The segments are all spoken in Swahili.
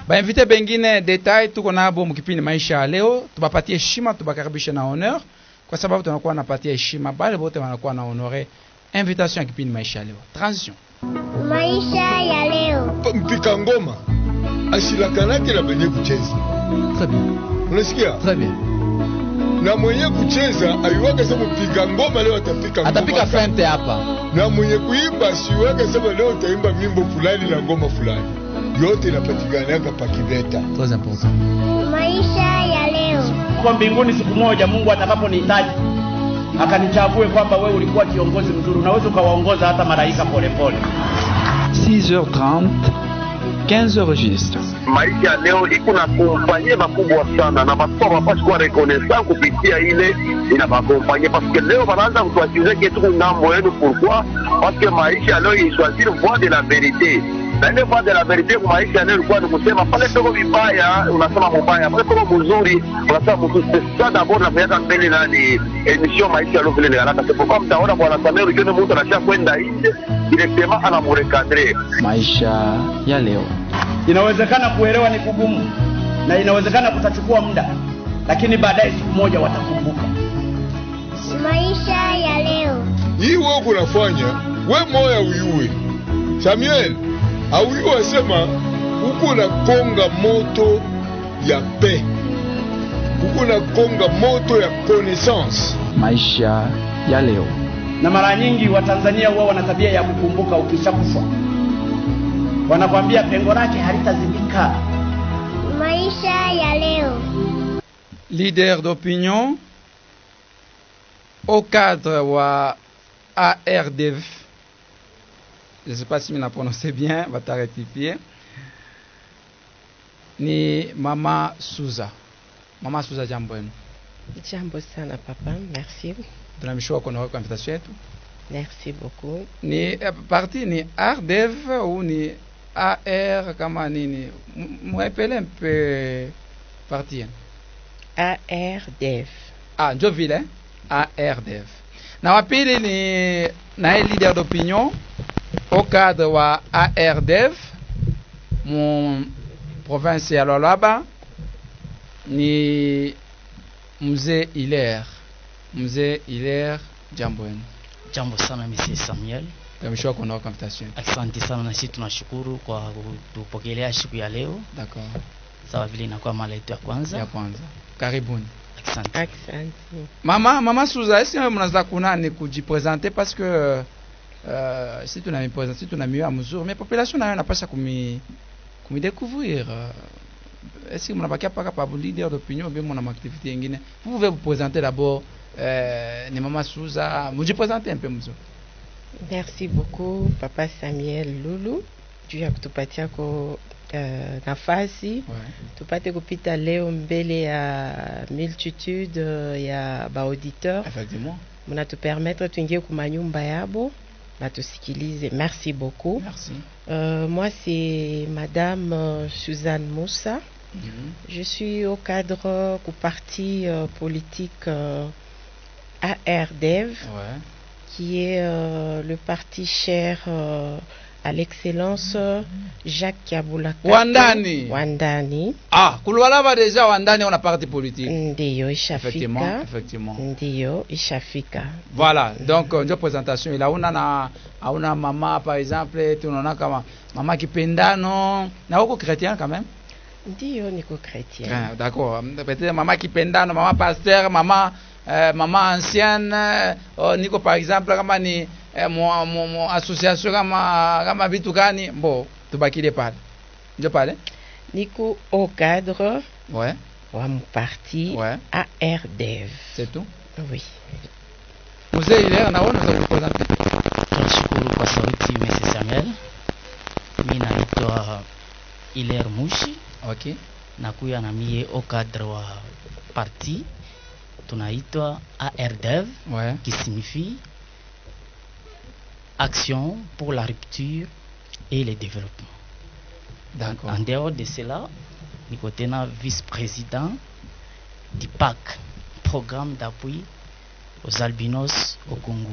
Ba invité bengine detail tuko nabo mkipindi maisha ya leo, tubapatie heshima, tubakaribisha na honor kwa sababu tunakuwa napatia heshima bale bote wanakuwa na honore invitation ya kipindi maisha ya leo. Transition. Maisha ya leo. Mpika ngoma ashilakanake na benye kucheza. Très bien. Unasikia? Très bien. Na mwenye kucheza aiwaka sema mpika ngoma leo atapika ngoma. Atapika fente hapa. Na mwenye kuimba siwaka sema leo utaimba mimbo fulani na ngoma fulani. Yote inapatikana hapa Kiveta. Très important. Maisha ya leo. Kwa mbinguni siku moja Mungu atakaponihitaji akanichague kwamba wewe ulikuwa kiongozi mzuri, unaweza ukawaongoza hata malaika polepole. 6h30, 15 registres. Maisha ya leo iko na kompanyie makubwa sana na watu wapaswa kuwa reconnaissant kupitia ile inabakompanyie parce que leo wanaanza kutuachize kitu ngambo yenu. Pourquoi? Parce que maisha leo il choisir voie de la vérité. Na ile voie de la vérité kwa maisha leo ilikuwa ni kusema pale peko vibaya unasema mbaya, pale peko mzuri unasema mzuri. Sasa d'abord na miaka mbele nani emission maisha leo vile ni haraka. C'est pourquoi mtaona bwana Samuel ukiona mtu anasha kwenda nje directement anamurekadre. Maisha ya leo. Inawezekana kuelewa ni kugumu na inawezekana kutachukua muda, lakini baadaye siku moja watakumbuka. Maisha ya leo. Hii wewe unafanya, wewe moya uyue. Samuel, auyu asema uko na konga moto ya paix. Uko na konga moto ya connaissance. Maisha ya leo. Na mara nyingi Watanzania huwa wana tabia ya kukumbuka ukishakufa. Wanakwambia pengo lake halitazibika. Maisha ya leo. Leader d'opinion au cadre wa ARDF. Je ne sais pas si je la prononce bien, va te rectifier. Ni Mama Suza. Mama Suza, jambo yenu. Jambo sana papa, merci. Tunamshukuru kwa invitation yetu. Merci beaucoup. Ni parti ni ARDF ou ni AR kama nini? Mwepele un peu parti. ARDF. Ah, ndio vile ARDF. Na wapili ni na leader d'opinion au cadre wa ARDF mon province ya Lualaba ni Mzee Hilaire. Mzee Hilaire, jambo yenu. Jambo sana Mr. Samuel. Tunamshukuru kwa invitation. Asante sana na sisi tunashukuru kwa kutupokelea siku ya leo. D'accord. Sawa vile inakuwa mara yetu ya kwanza. Ya kwanza. Karibuni. Asante. Asante. Mama Suza, est-ce que mnaweza kunani kujipresenter parce que si tunamipresenter, si tunamiwa mzuri, mais population nayo napasha kumidécouvrir. Est-ce que mnabakia paka pa leader d'opinion ou bien mon activité nyingine? Vous pouvez vous présenter d'abord ni Mama Suza, mujipresenter un peu mzuri. Merci beaucoup papa Samuel Lulu. Tu as kutupatia ko nafasi tupate kupita leo mbele ya multitude ya ba auditeur. Effectivement. Mnatu permettre tuingie kuma nyumba yabo na tusikilize. Merci beaucoup. Merci. Moi c'est madame Suzanne Moussa. Je suis au cadre du parti politique ARDEV, qui est le parti cher à l'excellence Jacques Kabulaka. Wandani. Ah, Lualaba déjà Wandani on a parti politique. Ndiyo ishafika. Effectivement. Ndiyo ishafika. Voilà, donc ndio présentation ila una mama par exemple, tunaona kama mama Kipendano na huko chrétien quand même. Ndiyo niko chrétien. Ah, d'accord. Peut-être maman Kipendano, maman pasteur, maman ancienne, niko par exemple kama ni mon association kama vitu gani, bon, tubakile pale. Ndio pale. Niko au cadre wa mon parti ARDEV. C'est tout? Oui. Mzee Hilaire naona za kupresenter. Tunashukuru kwa sauti Mr. Samuel. Mimi naitwa Hilaire Mushi. Okay. Nakuya na mie au cadre wa parti tunaitwa ARDEV, qui signifie Action pour la rupture et le développement. D'accord. En dehors de cela, Nicotena, vice-président du PAC, programme d'appui aux albinos au Congo.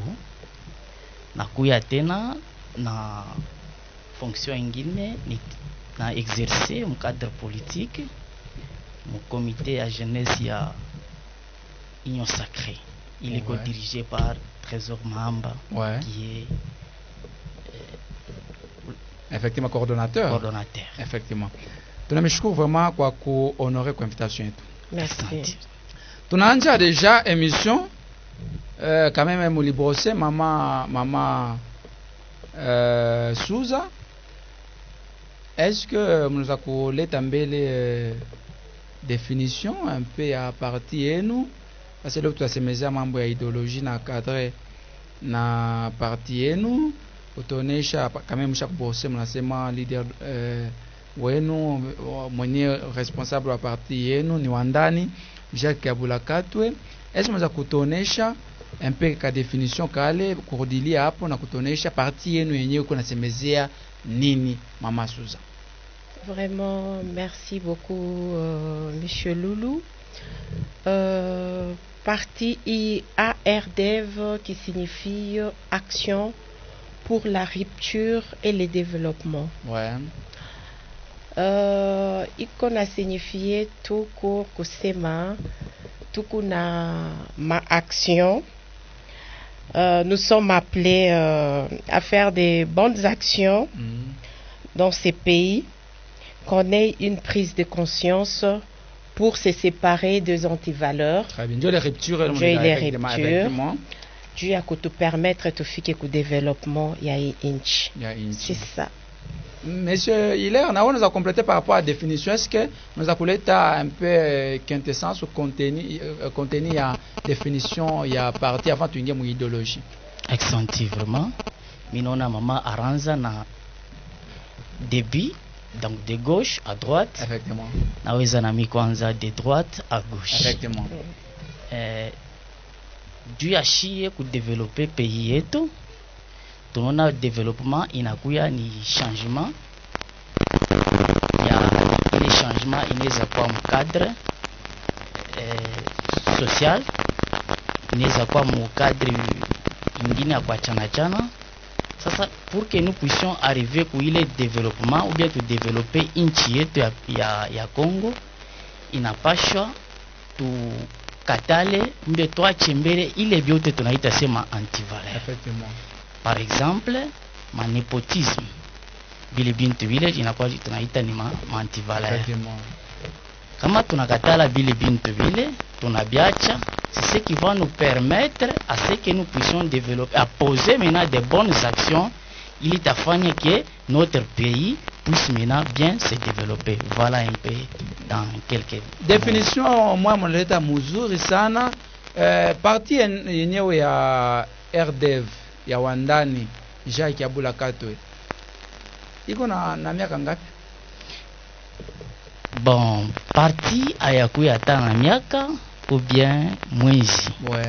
Nakuya tena na fonction ingine ni na exercer un cadre politique mon comité à jeunesse il y a Union Sacrée. Il est dirigé par Trésor Mahamba qui est effectivement coordonnateur. Effectivement. Tunamshukuru vraiment kwa kuhonorer kwa invitation yetu. Merci. Tunaanza déjà émission quand même mulibrose mama Souza. Est-ce que mnaweza kuleta mbele définition un peu à parti yenu, parce que leo tutasemezea mambo ya ideologie na cadre na parti yenu, utaonesha kama mshakubose mnasema leader wenu mwenye responsable wa parti yenu ni wandani Jacques Kabula Katwe. Est-ce que mnaweza kutonesha un peu ka definition kale kurudilia hapo na kutonesha parti yenu yenyewe kuna semezea nini, mama Souza? Vraiment, merci beaucoup, Monsieur Loulou. Parti ARDEV qui signifie Action pour la rupture et le développement. Ouais. Iko na signifié tuko kusema tuko na ma action. Nous sommes appelés à faire des bonnes actions dans ces pays, qu'on ait une prise de conscience pour se séparer des antivaleurs. Très bien. Dieu les ruptures, Dieu a te permettre de faire que développement il y a inch. C'est ça. Monsieur Hilaire, on nous a complété par rapport à la définition. Est-ce que nous avons un peu quintessence ou contenu il y a définition, il y a partie avant tu mon idéologie. Vraiment. Minona mama aranza na début, donc de gauche à droite. Effectivement. Naweza na mikwanza de droite à gauche. Effectivement. Dieu a chié ku développer pays yetu. Tunaona développement inakuya ni changement ya ile changement inaweza kuwa mkadre social, inaweza kuwa mkadre ingine ya kuachana. Sasa pour que nous puissions arriver ku ile développement ou bien tu développer nchi yetu ya Congo, inapashwa tukatale mbe tuache mbele ile vyote tunaita sema antivaleur. Effectivement. Par exemple, ma népotisme. Bile bintu vile inakuwa tunaita ni antivaleur. Kama tunakatala bile bintu vile, tunabiacha, c'est ce qui va nous permettre à ce que nous puissions développer, à poser maintenant de bonnes actions, il est afin que notre pays puisse maintenant bien se développer. Voilà un peu dans quelques définition. Moi mnaleta mzuri sana parti yenyewe ya RDEV ya wandani Jacques Kabula Katwe iko na miaka ngapi? Bon, parti ayakuya hata na miaka ou bien mwezi. Ouais.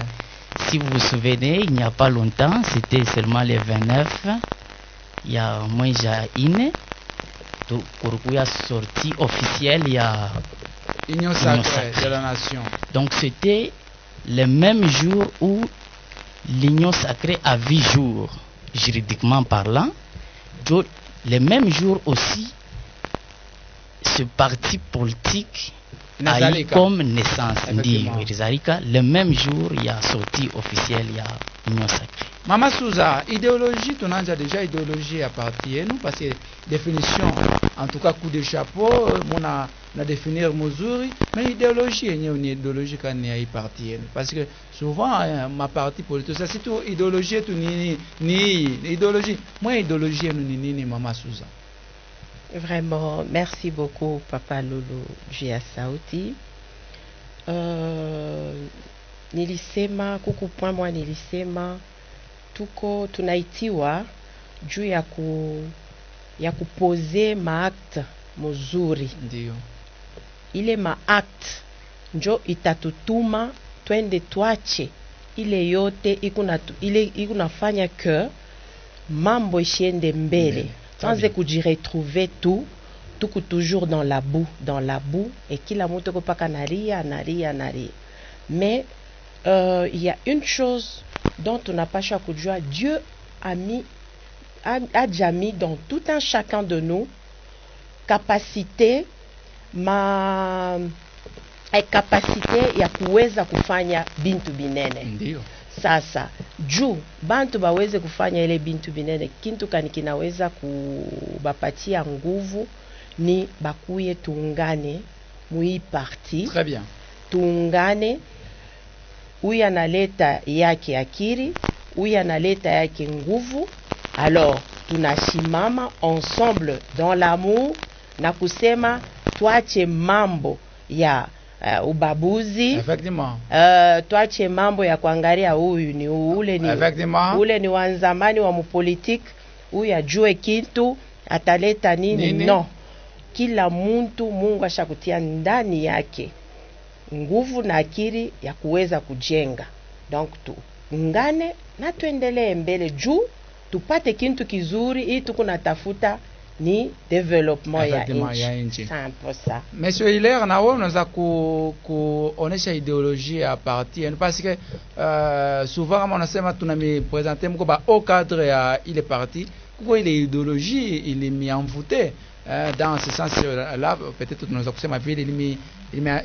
Si vous vous souvenez, il n'y a pas longtemps, c'était seulement le 29, il y a mwezi ya ine kurukuya sortie officielle il y a Union Sacrée de la Nation. Donc c'était le même jour où l'Union Sacrée a vu jour, juridiquement parlant. Donc, le même jour aussi, ce parti politique a eu comme naissance. Le même jour, il y a sorti officielle, il y a Union Sacrée. Mama Souza, idéologie, tu as déjà idéologie à partir nous, parce que définition, en tout cas coup de chapeau, on a définir Mozuri, mais idéologie, il y a une idéologie quand il y a parti parce que souvent ma partie politique, c'est surtout idéologie, ni idéologie. Moi idéologie, ni Mama Souza. Vraiment, merci beaucoup, Papa Lolo Jia Sauti. Nilisema kukupwa mwa nilisema tuko tunaitiwa juu ya kupoze maakte mzuri. Ndio. Ile maakte njo itatutuma twende twache ile yote ikunafanya que mambo ishiende mbele. Sans kujiretrouver tuko toujours dans la boue et kila mtu ko paka naria. Mais il y a une chose dont on n'a pas choisi kujua. Dieu a déjà mis dans tout un chacun de nous kapasite kapasite ya kuweza kufanya bintu binene. Ndio. Sasa juu bantu baweze kufanya ile bintu binene, kintu kani kinaweza kubapatia nguvu ni bakuye tuungane mui parti. Très bien. Tuungane, huyu analeta yake akiri, huyu analeta yake nguvu. Alors tunashimama ensemble dans l'amour na kusema tuache mambo ya ubabuzi. Effectivement. Tuache mambo ya kuangalia huyu ni ule ni ule ni wanzamani wa mupolitiki, huyu ajue kitu ataleta nini. No, kila muntu Mungu ashakutia ndani yake nguvu na akili ya kuweza kujenga. Donc tuungane na tuendelee mbele juu tupate kintu kizuri. Hii tuko natafuta ni development ya nchi. Simple ça. Monsieur Hilaire, na wewe unaweza kuonesha ideologie ya parti parce que souvent kama unasema tunamipresenter mko ba au cadre ya ile parti, kuko ile ideologie ile mienvoûté dans ce sens là, peut-être tunaweza kusema vile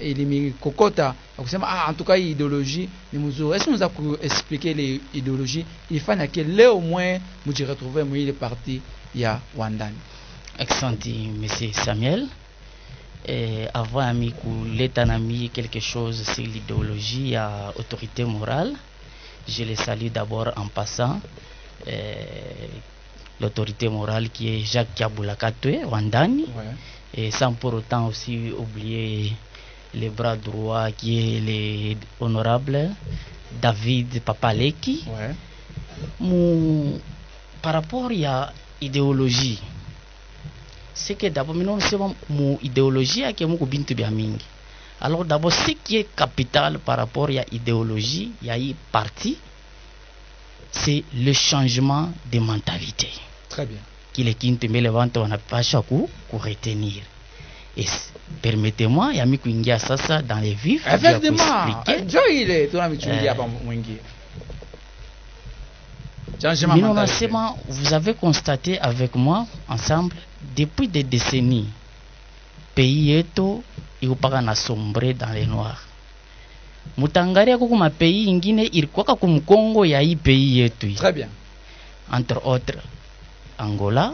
ilimi kokota kusema en tout cas idéologie ni mzuri. Est-ce que nous a expliquer les idéologies ifanya que leo moins mji retrouver moi ile parti ya Wandani? Exsanti, monsieur Samuel. Avant ami kuleta nami quelque chose sur l'idéologie à autorité morale, je les salue d'abord en passant. L'autorité morale qui est Jacques Kabula Katwe, Wandani, et sans pour autant aussi oublier les bras droits qui est l'honorable David Papaleki. Par rapport à idéologie, c'est que d'abord nous sommes mon idéologie qui est mon bintu bien mingi. Alors d'abord ce qui est capital par rapport à idéologie, il y a eu parti, c'est le changement de mentalité. Très bien. Qu'il est kintu mais le vente on a pas chaque coup pour retenir. Et permettez-moi, il y a mis kuingia sasa dans les vifs. Effectivement. Joile, tu as mis kuingia pas mwingi. Changement. Vous avez constaté avec moi ensemble depuis des décennies, pays yetu ikupaka na sombre dans les noirs. Mutangaria kuko ma pays ingine ilikuwa ku Mkongo ya hii pays yetu. Très bien. Entre autres Angola,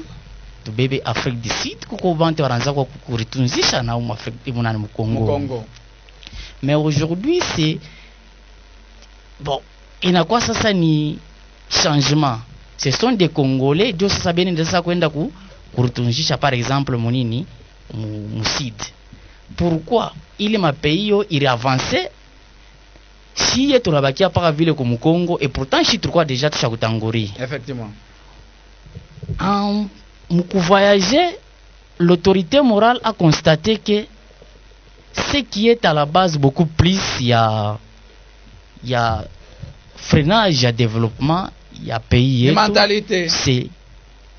tubebe Afrique du Sud kuko bante waranza kwa kuritunzisha na Afrique ibunani Mkongo. Mais aujourd'hui c'est bon, inakuwa sasa ni changement. Ce sont des Congolais ndio sasa bene ndesa kwenda kuritunzisha par exemple monini musid. Pourquoi il ma pays yo il avancé si tunabakia paka vile ku Mkongo et pourtant si tulikuwa déjà tushakutangori. Effectivement. En voyager, l'autorité morale a constaté que ce qui est à la base beaucoup plus il y a freinage à développement, il y a pays les mentalités. C'est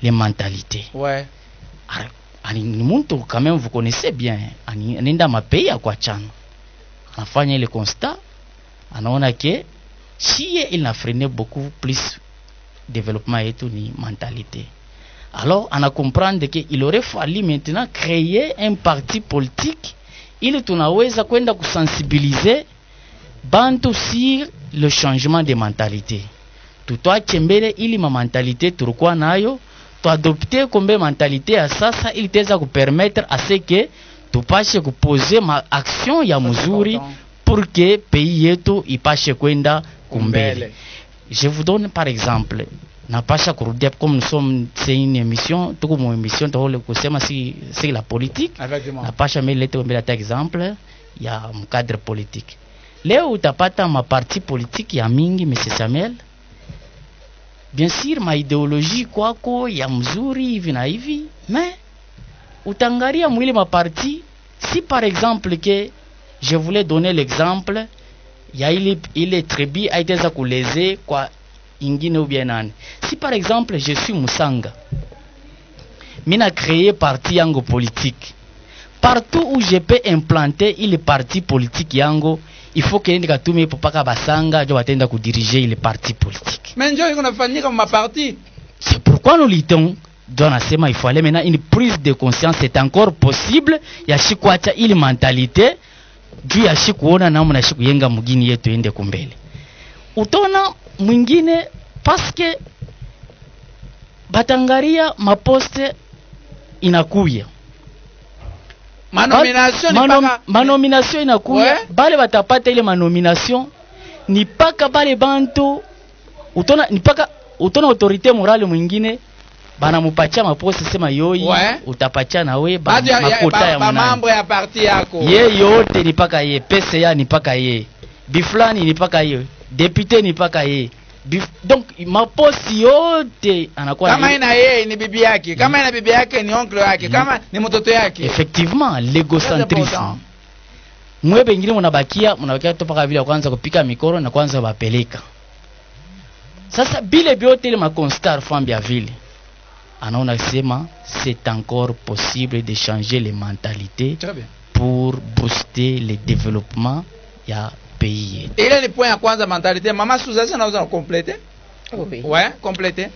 les mentalités. Ouais. Quand même vous connaissez bien aninda mapays à Kwachana. Anafanya le constat anaona que si il n'a freiné beaucoup plus développement et tout ni mentalité. Alors on a comprendre qu'il aurait fallu maintenant créer un parti politique ili tunaweza kwenda kusensibiliser bantu sur le changement de mentalité. Tutoa chembele ili ma mentalité tulikuwa nayo tu adopter comme mentalité à sasa ili teza ku permettre à ce que tupashe kuposer ma action ya mzuri pour que pays yetu ipashe kwenda kumbele. Je vous donne par exemple napasha kurudia comme nous sommes c'est une émission tuko mon émission tole kusema si la politique napasha melete mbele ta exemple ya mkadre politique. Leo utapata ma parti politique ya mingi monsieur Samuel. Bien sûr ma idéologie kwako ya mzuri hivi na hivi, mais utangaria mwili ma parti si par exemple que je voulais donner l'exemple ya ile tribu aiteza kuleze kwa ingine ou bien nani. Si par exemple je suis Musanga, mina créé parti yango politique. Partout où je peux implanter ile parti politique yango, il faut que ndika tume popaka basanga jo batenda ku diriger ile parti politique. Mais njo iko nafanyika ma parti. C'est pourquoi nous luttons donc nasema il faut aller maintenant une prise de conscience, c'est encore possible ya shikuacha ili mentalité juu ya shikuona namna shikuyenga mugini yetu ende kumbele. Utona mwingine paske batangaria maposte inakuya manomination inakuya, ouais. Bale batapata ile manomination ni paka bale bantu utona ni paka utona autorité morale mwingine bana mupacha maposte sema yoi, ouais. Utapacha na we makota ya mambo ya parti yako ye yote ni paka ye, PCA ni paka ye, biflani ni paka ye, député ni paka ye. Donc maposti yote anakuwa kama ina yeye ni bibi yake, kama ina bibi yake ni oncle yake, kama ni mtoto yake. Effectivement, l'égocentrisme. Mwe bengine mnabakia tu paka vile kwanza kupika mikoro na kwanza bapeleka. Sasa bile biote ile makonstar fambia vile. Anaona sema c'est encore possible de changer les mentalités pour booster le développement ya pays. Il est le point à quoi la mentalité. Maman Souza, ça nous a complété. Oui. Ouais, complété.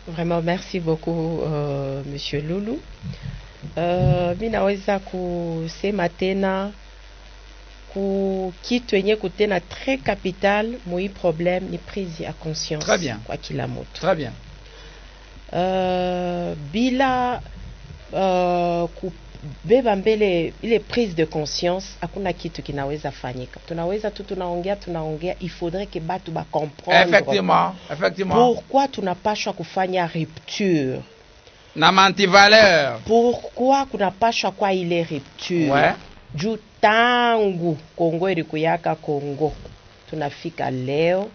Vraiment, merci beaucoup, Monsieur Loulou. Minaweza kusema tena kitu yenye kutena très capital moi problème ni prise ya conscience. Très bien. Kwa kila mtu. Très bien. Bila beba mbele ile prise de conscience hakuna kitu kinaweza fanyika. Tunaweza tu tunaongea il faudrait que batu ba comprendre. Effectivement. Pourquoi tunapashwa kufanya rupture na antivaleur? Pourquoi kunapashwa kwa ile rupture? Ouais. Juu tangu Kongo ilikuyaka Kongo tunafika leo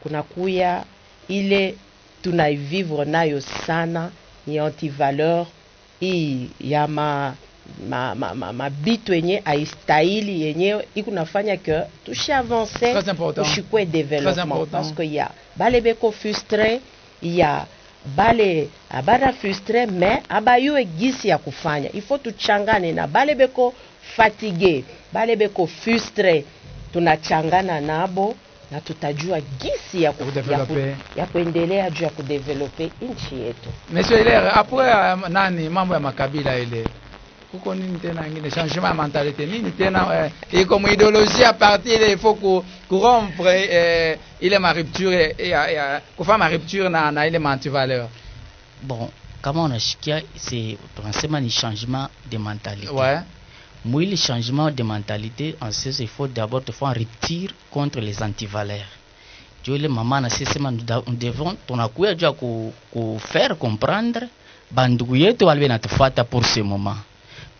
kunakuya ile tunaivivre nayo sana ni antivaleur hii ya mabitu yenye aistahili yenye ikunafanya que tushi avancer, tushikwe development, parce que ya bale beko frustré, ya bale abara frustré mais abayue gisi ya kufanya. Il faut tuchangane na bale beko fatigué, bale beko frustré, tunachangana nabo na tutajua gisi ya kuendelea juu ya kudevelope nchi yetu. Monsieur Hilaire, après nani mambo ya makabila ile kuko nini tena ingine changement ya mentalité nini tena iko mu idéologie à partir il faut rompre ile ma rupture kufanya ma rupture na ile antivaleur. Bon, kama unashikia c'est tunasema ni changement de mentalité. Ouais. Moi, le changement de mentalité, en ce il faut d'abord te faire un retire contre les antivaleurs. Tu les mamans, nous devons, faire comprendre, pour ce moment,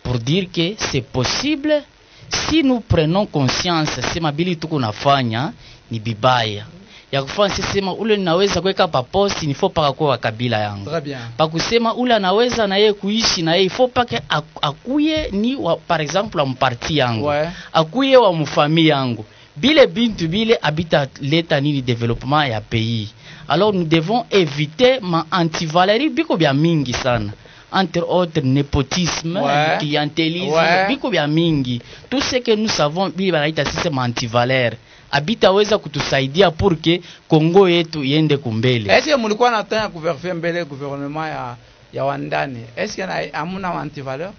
pour dire que c'est possible si nous prenons conscience, c'est ma bili tu qu'on a fanya ni bibaya. Ya kufanya sema ule naweza kuweka pa post ni faut pas kwa kabila yangu. Très bien. Pa kusema ule anaweza na yeye kuishi na yeye faut pas que akuye ni wa, par exemple wa mparti yangu. Ouais. Akuye wa mfamili yangu. Bile bintu bile habita leta ni développement ya pays. Alors nous devons éviter ma antivalerie biko bia mingi sana. Entre autres népotisme, ouais. Clientélisme, ouais. Biko bia mingi. Tout ce que nous savons bile banaita système antivalaire. Abita weza kutusaidia pour que Kongo yetu iende kumbele. Est-ce que mulikuwa nataka kuverifia mbele gouvernement ya wandani? Est-ce que hamuna antivaleur?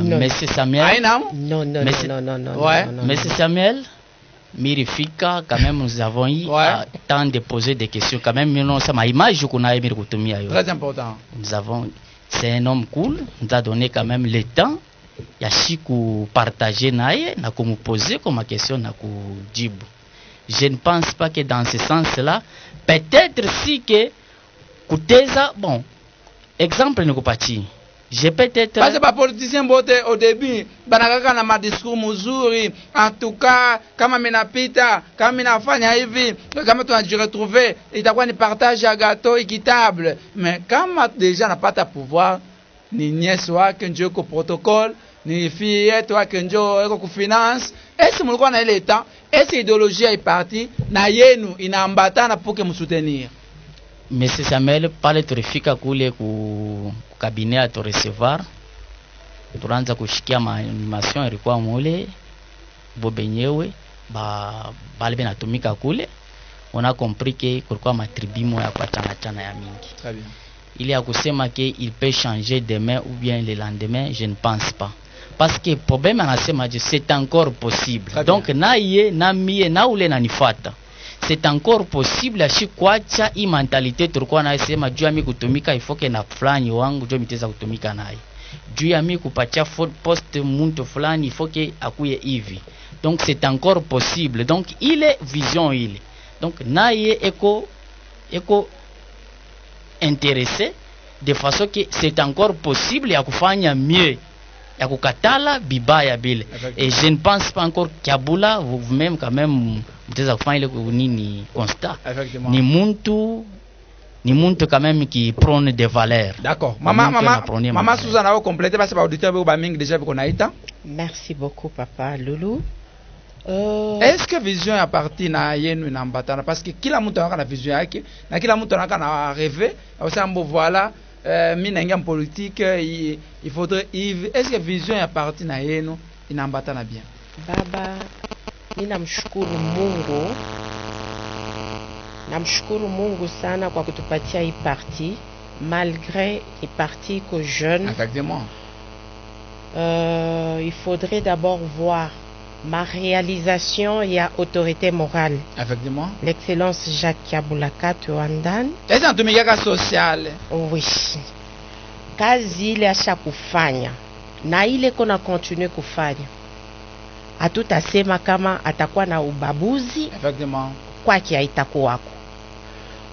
Monsieur Samuel. Non. Ouais. Monsieur Samuel, Mirifika, quand même nous avons eu temps de poser des questions. Quand même, nous avons une image qu'on a émis. Très important. Nous avons, c'est un homme cool. Nous a donné quand même le temps. Ya shiku partager naye na poser comme question na kujibu. Je ne pense pas que dans ce sens-là, peut-être si que kuteza bon exemple ni kupati. Je peut-être parce que les politiciens au début banakaka na madiscours mzuri en tout cas kama minapita kama minafanya hivi kama tunajiretrouver itakuwa ni partage ya gâteau équitable, mais kama déjà napata pouvoir ni nièce wake njoo ko protocole ni fille yetu wake njoo eko ku finance. Est-ce mulikuwa na ile temps? Est-ce idéologie est partie na yenu inaambatana pour que msoutenir? Monsieur Samuel pale turifika kule ku cabinet à te recevoir, turanza kushikia animation ilikuwa mule bobenyewe bale benatumika kule, on a compris que kulikuwa matribimo ya kwa chana ya mingi. Très bien. il y a kusema que il peut changer demain ou bien le lendemain, je ne pense pas. Parce que problème anasema c'est encore possible. Donc na ye na mie na ule nanifata. C'est encore possible ashikwacha hii mentalite tulikuwa nayo sema juu ya mimi kutumika ifoke na fulani wangu juu miteza kutumika naye. Juu ya mimi kupatia poste muntu fulani ifoke akuye hivi. Donc c'est encore possible. Donc il est vision il. Donc naye eko intéressé de façon que c'est encore possible ya kufanya mieux ya kukatala bibaya bile. Et je ne pense pas encore Kabula vous-même quand même mteza kufanya ile nini constat. Ni muntu quand même qui prône des valeurs. D'accord. Maman Susan a complété parce que auditeur ba mingi déjà biko naita. Merci beaucoup papa Lulu. Est-ce que vision ya parti na yenu inambatana parce que kila mtu anaka na vision yake na kila mtu anaka na rêver au sambo voilà minenga politique il faudrait est-ce que vision ya parti na yenu inambatana bien? Baba ninamshukuru Mungu sana kwa kutupatia hii parti malgré les partis que jeunes. Exactement. Il faudrait d'abord voir ma réalisation et à autorité morale. Effectivement. L'excellence Jacques Kabulaka Tuandan. Est-ce que tumika social? Oui. Kazi ile asha kufanya na ile kona continue kufanya. Hatutasema kama atakuwa na ubabuzi. Effectivement. Kwake haitakuwako.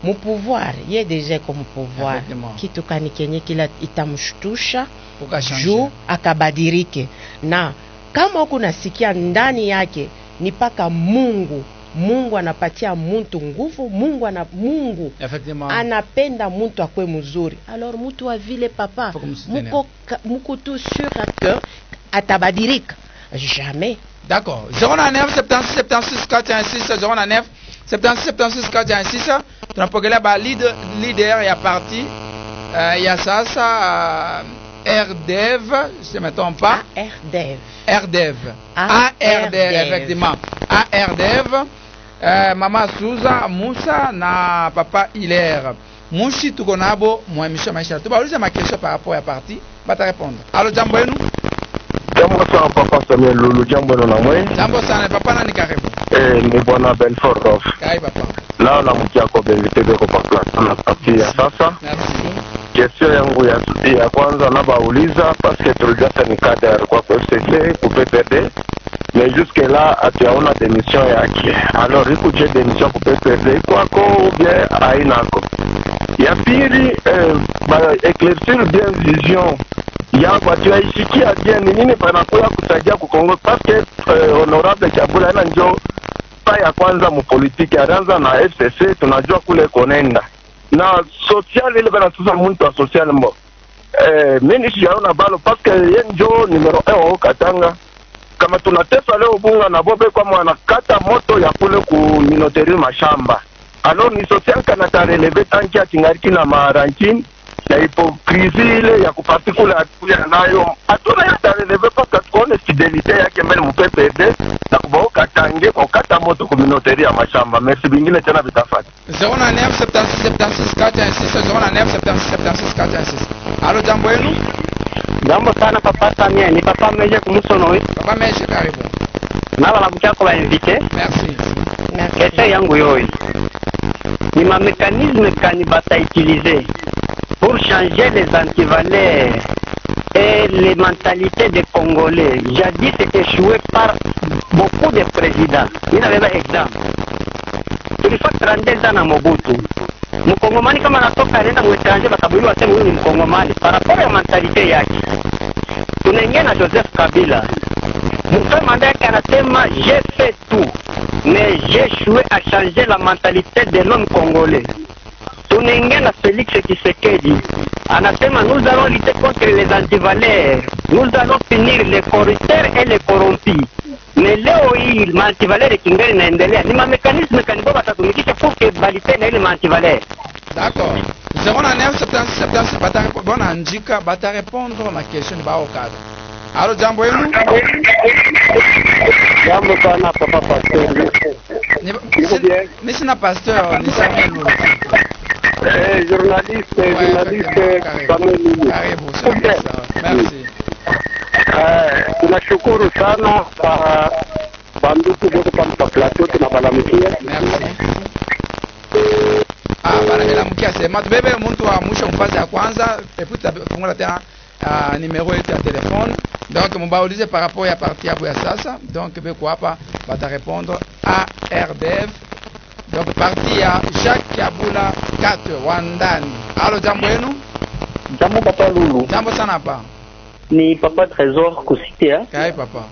Mu pouvoir, ye déjà comme pouvoir. Kitu kanikenye kila itamshtusha juu akabadirike. Na kama uko nasikia ndani yake ni paka Mungu anapatia mtu nguvu, Mungu anapenda mtu akwe mzuri. Alors mtu wa vile papa muko tu sûr que atabadirika jamais. D'accord. 09 76 76 416 09 76 76 416 tunapokelea ba leader ya parti ya sasa RDEV, je ne me trompe pas. RDEV, effectivement. ARDEV, Mama Suza, Moussa na Papa Hilaire. Mushi tukonabo mwemisha maisha. Tubauliza makesho par rapport ya parti, bata répondre. Allo jambo yenu? Jambo sana Papa Samuel Lulu, jambo na mwe. Jambo sana papa nani karibu? Ni bwana Ben Fordoff. Kai papa. Lao na mkia kwa benvite beko kwa plata na parti ya sasa. Merci. Question yangu ya kwanza nabauliza parce que tulidata ni cadre kwa FCC ku PPD mais jusque là hatuyaona démission yake. Alors ikuje démission ku PPD kwako ou bien hainako? Ya pili ba éclaircir bien vision ya watu waisikia bien ni nini panakuya kusaidia ku Kongo parce que honorable Kabula na njo pa ya kwanza mu politique alianza na FCC tunajua kule konenda na social ile bana sasa muntu wa social mbo mimi sijaona balo parce que yeye ndio numero 1 Katanga kama tunatesa leo bunga na bobe kwa mwanakata moto ya kule ku minoteri mashamba alors ni social kana tareleve tanki ya kingariki na marankin na hypocrisie ile ya kupartikula atuya nayo atuna ya tareleve parce que tuone fidelité yake mbele mu PPD na kuboka tange kwa kata moto ku minoteri ya mashamba. Merci bingine tena bitafati 09 76 76 416 09 76 76 416. Allo jambo yenu? Jambo sana papa Samia, ni papa Meje kumusono. Papa Meje karibu. Nala la mchako ba invité. Merci. Question yangu yoi. Ni ma mécanisme kani bata utiliser pour changer les antivaleurs et les mentalités des Congolais. Jadis c'était échoué par beaucoup de présidents. Il avait un exemple. Tulifaa 32 ans na Mobutu. Mkongomani kama anatoka leta mwetanje bakabuli waseme huyu ni Mkongomani par rapport à mentalité yake. Tunaingia na Joseph Kabila. Mfano manda yake anasema j'ai fait tout mais j'ai échoué à changer la mentalité de l'homme congolais. Tunaingia na Félix Tshisekedi. Anasema nous allons lutter contre les antivaleurs. Nous allons punir les corrupteurs et les corrompus. Mais leo hii antivaleur kingali inaendelea. Ni mekanisme kanibao batatumikisha pour que balite na ile antivaleur. D'accord. 09 76 76 bata bona njika bata répondre ma question ba au cadre. Allo jambo yenu? Jambo sana papa pasteur. Ni sina pasteur ni Samuel Lulu. Journaliste Samuel. Karibu sana. Merci. Tunashukuru sana banduku wote kwa plateau tunabalamkia. Merci. Banamelamkia sema tubebe mtu wa mwisho mfasi ya kwanza et puis tutafunga tena numéro yetu ya telefone. Donc mubaulize par rapport ya parti ya sasa. Donc beko hapa bata répondre à RDF. Donc parti ya Jacques Kabula 4 Wandani. Allo, jambo yenu? Jambo papa Lulu. Jambo sana hapa. Ni papa Trésor kusitia. Kai papa.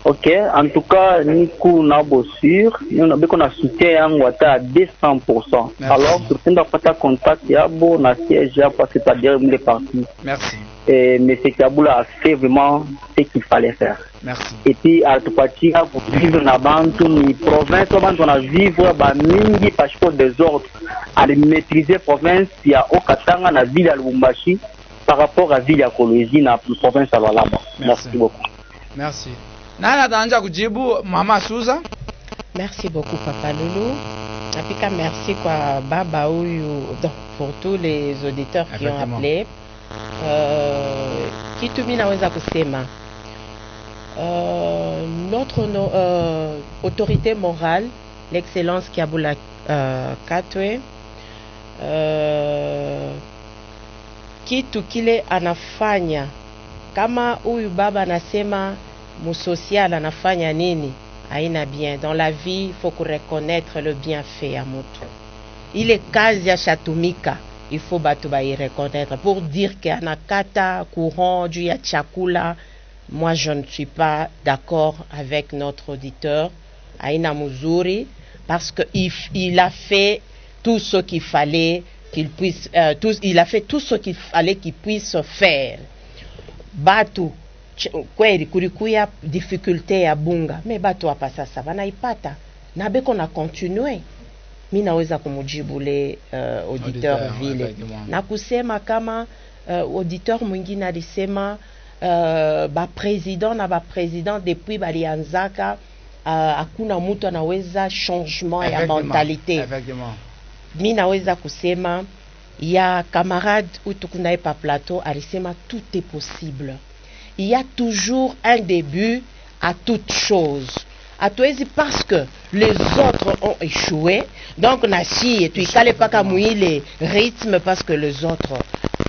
Ok, en tout cas, niku na bossure, nous avons un soutien yangu à 200%. Alors, tout le monde a contact yabo na siège parce que c'est-à-dire les partis. Merci. Et M. Kabula a fait vraiment ce qu'il fallait faire. Merci. Et puis, à tout parti, pour vivre dans Bantu, ni province, on a vivre ba mingi parce que des ordres à maîtriser province, il y a au Katanga, na ville à Lubumbashi, par rapport à ville à Kolosi, na province à Lualaba. Merci beaucoup. Merci. Nani ataanza kujibu Mama Suza? Merci beaucoup Papa Lulu. Napika merci kwa baba huyu pour tous les auditeurs qui ont appelé. Kitu mimi naweza kusema notre autorité morale, l'excellence Kabula Katwe, kitu kile anafanya kama huyu baba anasema musocial anafanya nini haina bien. Dans la vie il faut reconnaître le bienfait à mutu. Ile kazi ya shatumika il faut batu ba reconnaître pour dire que anakata courant juu ya chakula. Moi je ne suis pas d'accord avec notre auditeur haina muzuri parce que il a fait tout ce qu'il fallait qu'il puisse il a fait tout ce qu'il fallait qu'il puisse faire. Batu kweli kulikuya difficulté ya bunga me batu hapa sasa wanaipata na beko na continue. Mimi naweza kumujibu le auditeur vile na kusema kama auditeur mwingine alisema ba president depuis balianzaka hakuna mtu anaweza changement ya mentalité. Mimi naweza kusema ya camarade utukunaye pa plateau alisema tout est possible. Il y a toujours un début à toute chose. Hatuwezi parce que les autres ont échoué, donc nasi tuikale paka muile rythme parce que les autres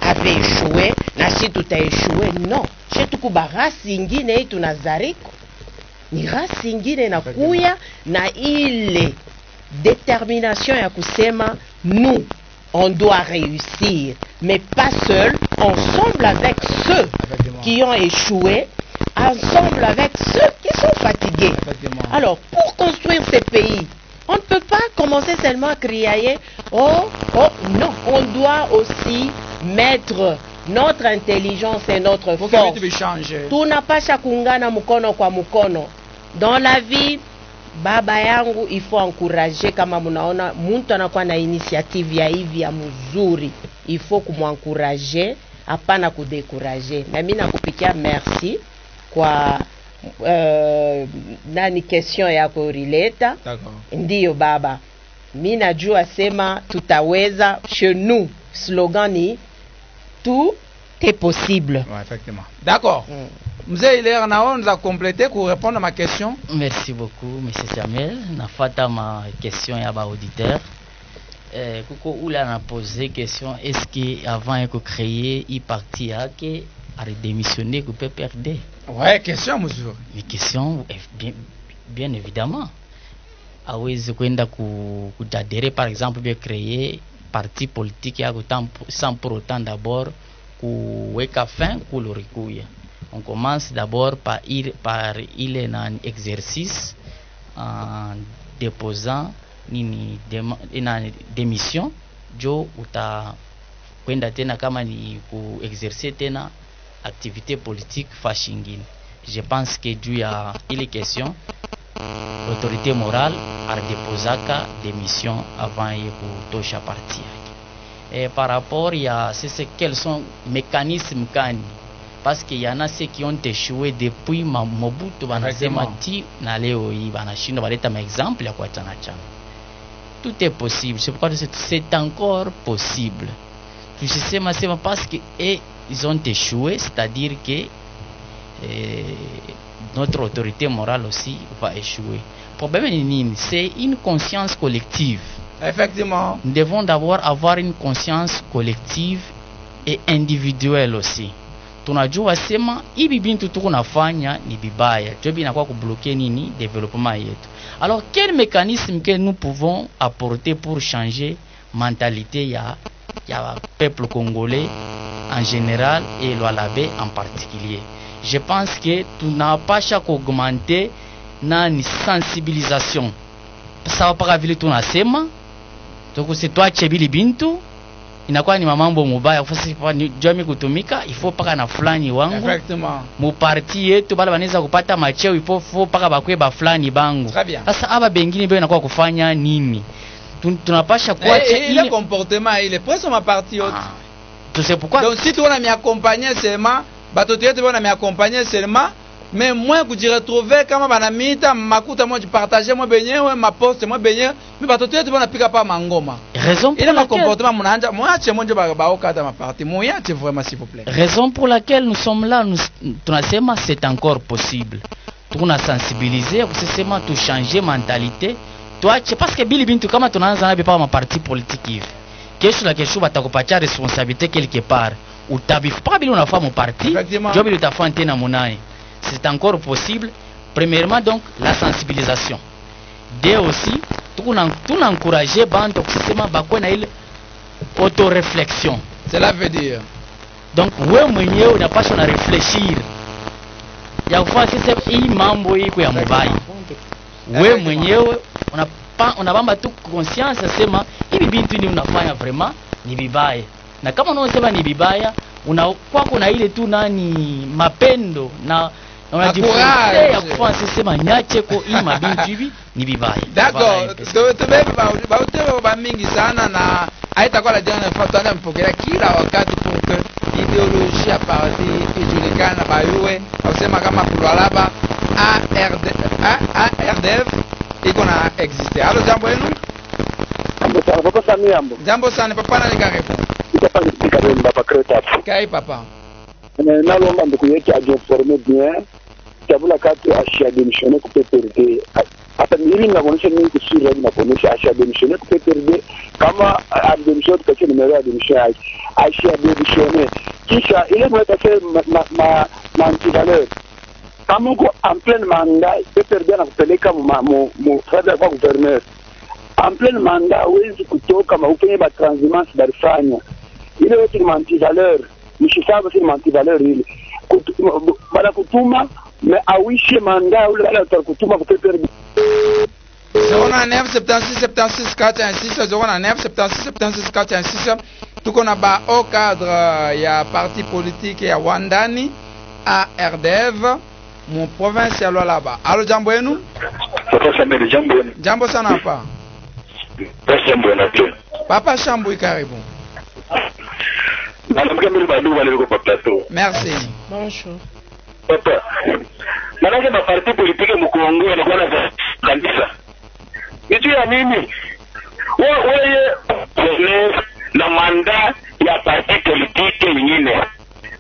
avaient échoué, nasi tuta échoué. Non, chez tukuba rasi ingine tunazariko ni rasi ingine na kuya na ile détermination ya kusema nous on doit réussir, mais pas seul, ensemble avec ceux qui ont échoué, ensemble avec ceux qui sont fatigués. Alors, pour construire ces pays, on ne peut pas commencer seulement à crier oh non, on doit aussi mettre notre intelligence et notre force. Tunapasha kuungana mukono kwa mukono. Dans la vie, baba yangu il faut encourager. Kama munaona mtu anakuwa na initiative ya hivi ya mzuri, il faut kumuencourager, hapana kudekurager. Na mimi nakupikia merci kwa nani question yako urileta. Ndiyo baba, mimi najua sema tutaweza. Chez nous slogan ni tout est possible. Ouais, effectivement. D'accord. Mzee Hilaire nao nous a complété pour répondre à ma question. Merci beaucoup monsieur Samuel. Nafata ma question ya ba auditeur. Kuko ula na posé question est-ce que avant que créer i parti yake a démissionné que PPRD? Ouais, question monsieur. Une question bien évidemment. Awezi kwenda kudadere par exemple bien créer parti politique yako sans pour autant d'abord kuweka fin kulorikuya. On commence d'abord par il est en exercice en déposant une démission jo uta kwenda tena kama ni ku exercer tena activité politique fashingine. Je pense que dû à ile question l'autorité morale a déposé démission avant de kutosha parti. Et par rapport à quels sont les mécanismes kani, parce qu'il y en a ceux qui ont échoué depuis Mobutu banasema ti na leo hii banashinda baleta exemple ya kuachana chana. tout est possible. C'est pourquoi c'est encore possible. C'est parce qu'ils ont échoué, c'est-à-dire que notre autorité morale aussi va échouer. Le problème, c'est une conscience collective. Effectivement. Nous devons d'abord avoir une conscience collective et individuelle aussi. Tunajua sema hivi bintu tuko nafanya ni bibaya, jobi inakuwa kubloquer nini développement yetu. Alors quel mécanisme que nous pouvons apporter pour changer mentalité ya peuple congolais en général et Lualabé en particulier? Je pense que tunapasha augmenter na ni sensibilisation. Sawa paka vile tunasema donc c'est toi chebili bintu inakuwa ni mamambo mubaya kufasi ni jamii kutumika ifo paka na fulani wangu. Effectivement. Mu parti yetu bala banaweza kupata macheo ifo paka bakwe ba fulani bangu. Sasa aba bengine beo inakuwa kufanya nini? Tunapasha kuacha ile comportement ile presque ma parti yote. Tu sais pourquoi? Donc si tu on a mi accompagner seulement bato yetu on a mi accompagner seulement mais moi que je retrouver kama banamita makuta moi je partager moi benyewe ma poste moi benyewe mais bato yetu bana pika pa mangoma. Raison pour laquelle comportement munanja moi che monjo ba okata ma parti moi c'est vraiment s'il vous plaît. Raison pour laquelle nous sommes là, tunasema c'est encore possible. Tuna sensibiliser kusema tu changer mentalité. Toi parce que bili bintu kama tunaanza na pa ma parti politique hivi. Kesho batakupatia responsabilité quelque part. Utabifu pas bili unafanya mon parti. Job il utafanya tena munai. C'est encore possible. Premièrement, donc, la sensibilisation. Deux aussi, tout encourager bande oxysema bakona ile auto-réflexion. Cela veut dire. Donc, wewe mwenyewe unapaswa na réfléchir. Ya kufanya sasa hii mambo hii ya mobile. Wewe mwenyewe unabamba tu conscience sema hivi bintu ni unafanya vraiment ni vibaya. Na kama unaosema ni vibaya, unakuwa kuna ile tu nani mapendo na unajifunza ya kufanya sema nyache ko hii mabintu hivi ni vibaya. D'accord. Tubebe ba mingi sana na haitakuwa la jana fatana mpokea kila wakati pour que idéologie ya parti ijulikane bayue ausema kama Lualaba ARDF iko na existe. Halo, jambo yenu? Papa Sami ambo. Jambo sana papa, na karibu. Papa ni karibu papa Kreta. Kai papa. Nalomba ndugu yetu ajiforme bien. Tabula kati ashia démissionner ku PPRD. Hata mimi naonyesha nini kusura na kuonyesha ashia démissionner ku PPRD kama admission tukachia numero ya admission yake. Ashia démissionner. Kisha ile mweta sema antivaleur. Kama uko en plein mandat, PPRD anakupeleka mu fadha kwa gouverneur. En plein mandat wezi kutoka maupenya ba transhumance barifanya. Ile yote ni antivaleur. Nishisabu si antivaleur ile. Bala kutuma mais awishe mandat ule ala utakutuma kwa PPRD. 09 76 76 416 09 76 76 416 tuko na ba au cadre ya parti politique ya Wandani ARDF mon province ya Lualaba. Alo, jambo yenu? Jambo sana hapa. Papa Shambui, karibu. Merci. Bonjour. Papa, manake ma parti politique mkongo yanakuwa na kanisa. Nitu ya nini? Wewe na manda ya parti politique nyingine.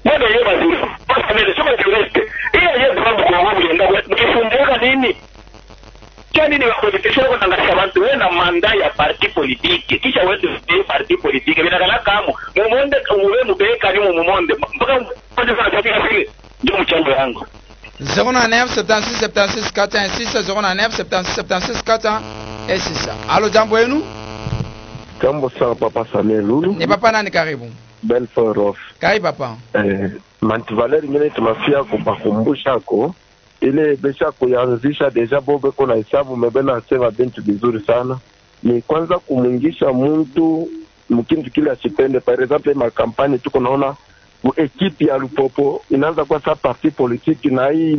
Mbona yeye basi? Sasa sio direct. Yeye ndio mkongo mlienda mkifunguka nini? Kani ni wakotisha kwa tangaza watu wewe na manda ya parti politique. Kisha wewe ndio parti politique. Bila kala kama mumonde muwe mubeka ni mumonde. Mpaka kwanza sana tabia vile. Ndio mchango yangu. 09 76 76 416 09 76 76 416. Alo, jambo yenu? Jambo sana papa Samuel Lulu. Ni papa nani, karibu? Belfort. Kai papa. Mantivaleri ngine tunafia kubakumbusha ko ile besha kuanzisha deja bobe kuna hesabu mebena sema bintu vizuri sana. Ni kwanza kumwingisha mtu mkintu kile asipende. Par exemple ma kampani tuko naona ekipe ya Lupopo inaanza kwa sa parti politique na hii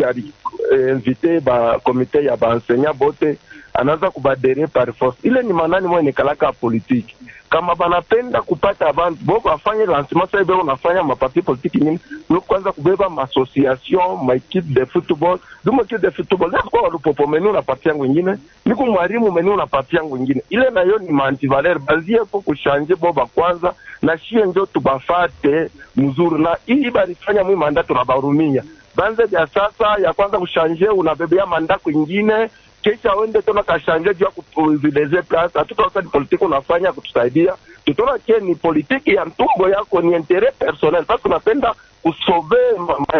invité ba comité ya ba enseignant bote anaanza kubadere par force. Ile ni manani mwe ni kalaka politique. kama banapenda kupata abantu bo bafanye lancement sasa bebo nafanya maparti politique nyingi no kwanza kubeba ma association ma équipe de football dumo équipe de football na kwa lupopo menu na parti yangu nyingine niko mwalimu menu na parti yangu nyingine ile nayo ni antivaleur bazie kwa kushanje boba kwanza na shie ndio tubafate mzuri na hii balifanya mwi mandato na barumia banze ya sasa ya kwanza kushanje unabebea mandako nyingine kesha wende tona kashanje jua kuprivilege place hatutoka ni politiki unafanya kutusaidia tutona ke ni politiki ya mtumbo yako ni intérêt personnel parce que unapenda kusauver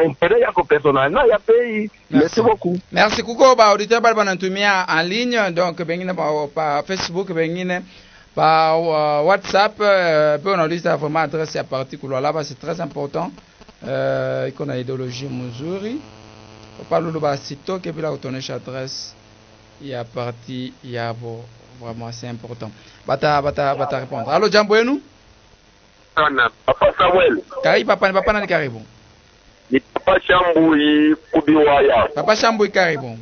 intérêt yako personnel na ya pays. Merci beaucoup. Merci kuko ba auditeur bali banatumia en ligne donc bengine pa Facebook bengine pa WhatsApp pe unauliza vraiment adresse ya parti kulala ba c'est très important iko na idéologie mzuri pa lulu ba sitoke bila kutonesha adresse ya parti yabo vraiment c'est important bata répondre. Allô jambo yenu sana papa Samuel karibu papa nani karibu ni papa Shambui kubiwaya papa Shambui karibu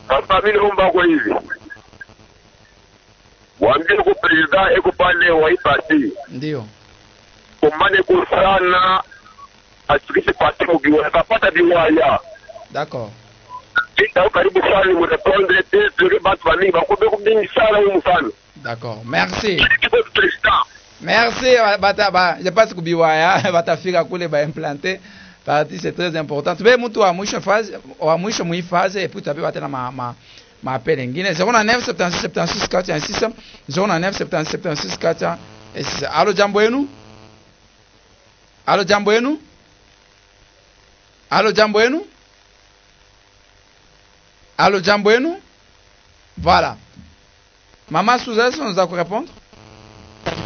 papa mimi naomba kwa hivi waambie kwa president eko pale wa hii parti ndio komane kusana asikishe parti mubiwaya kapata biwaya d'accord Kita karibu sana mu répondre des batu bani bakobe kubingi sana humu sana. D'accord, merci. Merci bata je passe kubiwaya batafika kule ba implanter parti c'est très important. Tube mtu wa mwisho phase et puis tabe batana ma appel ngine 09 76 76 406 09 76 76 406. Allô jambo yenu? Allô jambo yenu? Allô jambo yenu? Allô, jambo yenu? Voilà. Maman Suzanne, on nous a quoi répondre?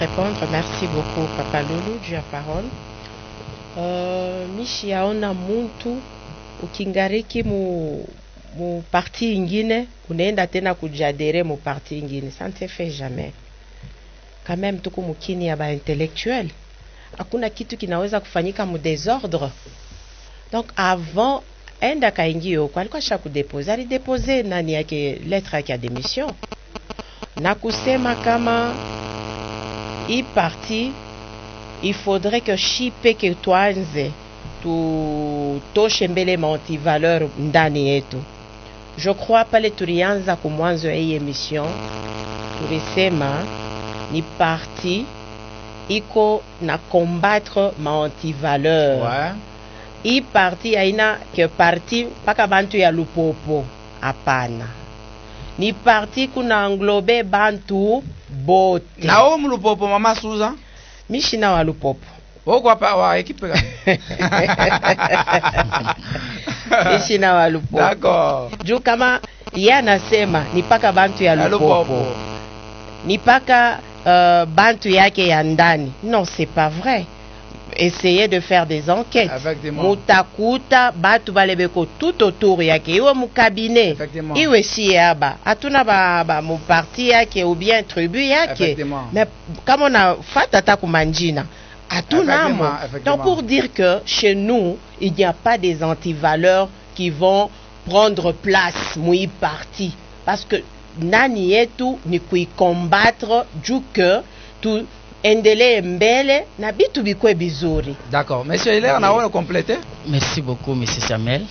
Répondre, merci beaucoup, Papa Lulu, Dieu a parole. Mishi aona muntu ukingariki mu parti ingine, unaenda tena kujadere mu parti ingine. Ça ne se fait jamais. Quand même, tuko mukini ya ba intellectuel. Hakuna kitu kinaweza kufanyika mu désordre. Donc, avant enda kaingio kwa alikuwa shaku depose alidepose nani yake lettre yake ya démission na kusema kama hii parti il faudrait que shipe ke tuanze tutoshe mbele antivaleur ndani yetu. Je crois pale tulianza kumwanzo ya hii emission tulisema ni parti iko na combattre antivaleur. Ouais. Hii parti haina ke parti paka bantu ya lupopo, hapana. Ni parti kuna englobe bantu bote. Na omu lupopo mama Suza? Mishina wa lupopo. Woko hapa wa ekipe gani? Mishina wa lupopo. D'accord. Juu kama yeye anasema ni paka bantu ya lupopo. Ni paka bantu yake ya ndani. Non, c'est pas vrai. Essayer de faire des enquêtes. Mutakuta batu balebeko tout autour yake iwe mu cabinet iwe si aba atuna ba mu parti yake ou bien tribu yake mais comme on a fata ta kumanjina atuna mo. Donc pour dire que chez nous il n'y a pas des antivaleurs qui vont prendre place mu parti parce que nani yetu ni kui combattre du que tout endele mbele na bitu bikwe bizuri. D'accord. Monsieur Hilaire, on a complété? Merci beaucoup, Monsieur Samuel.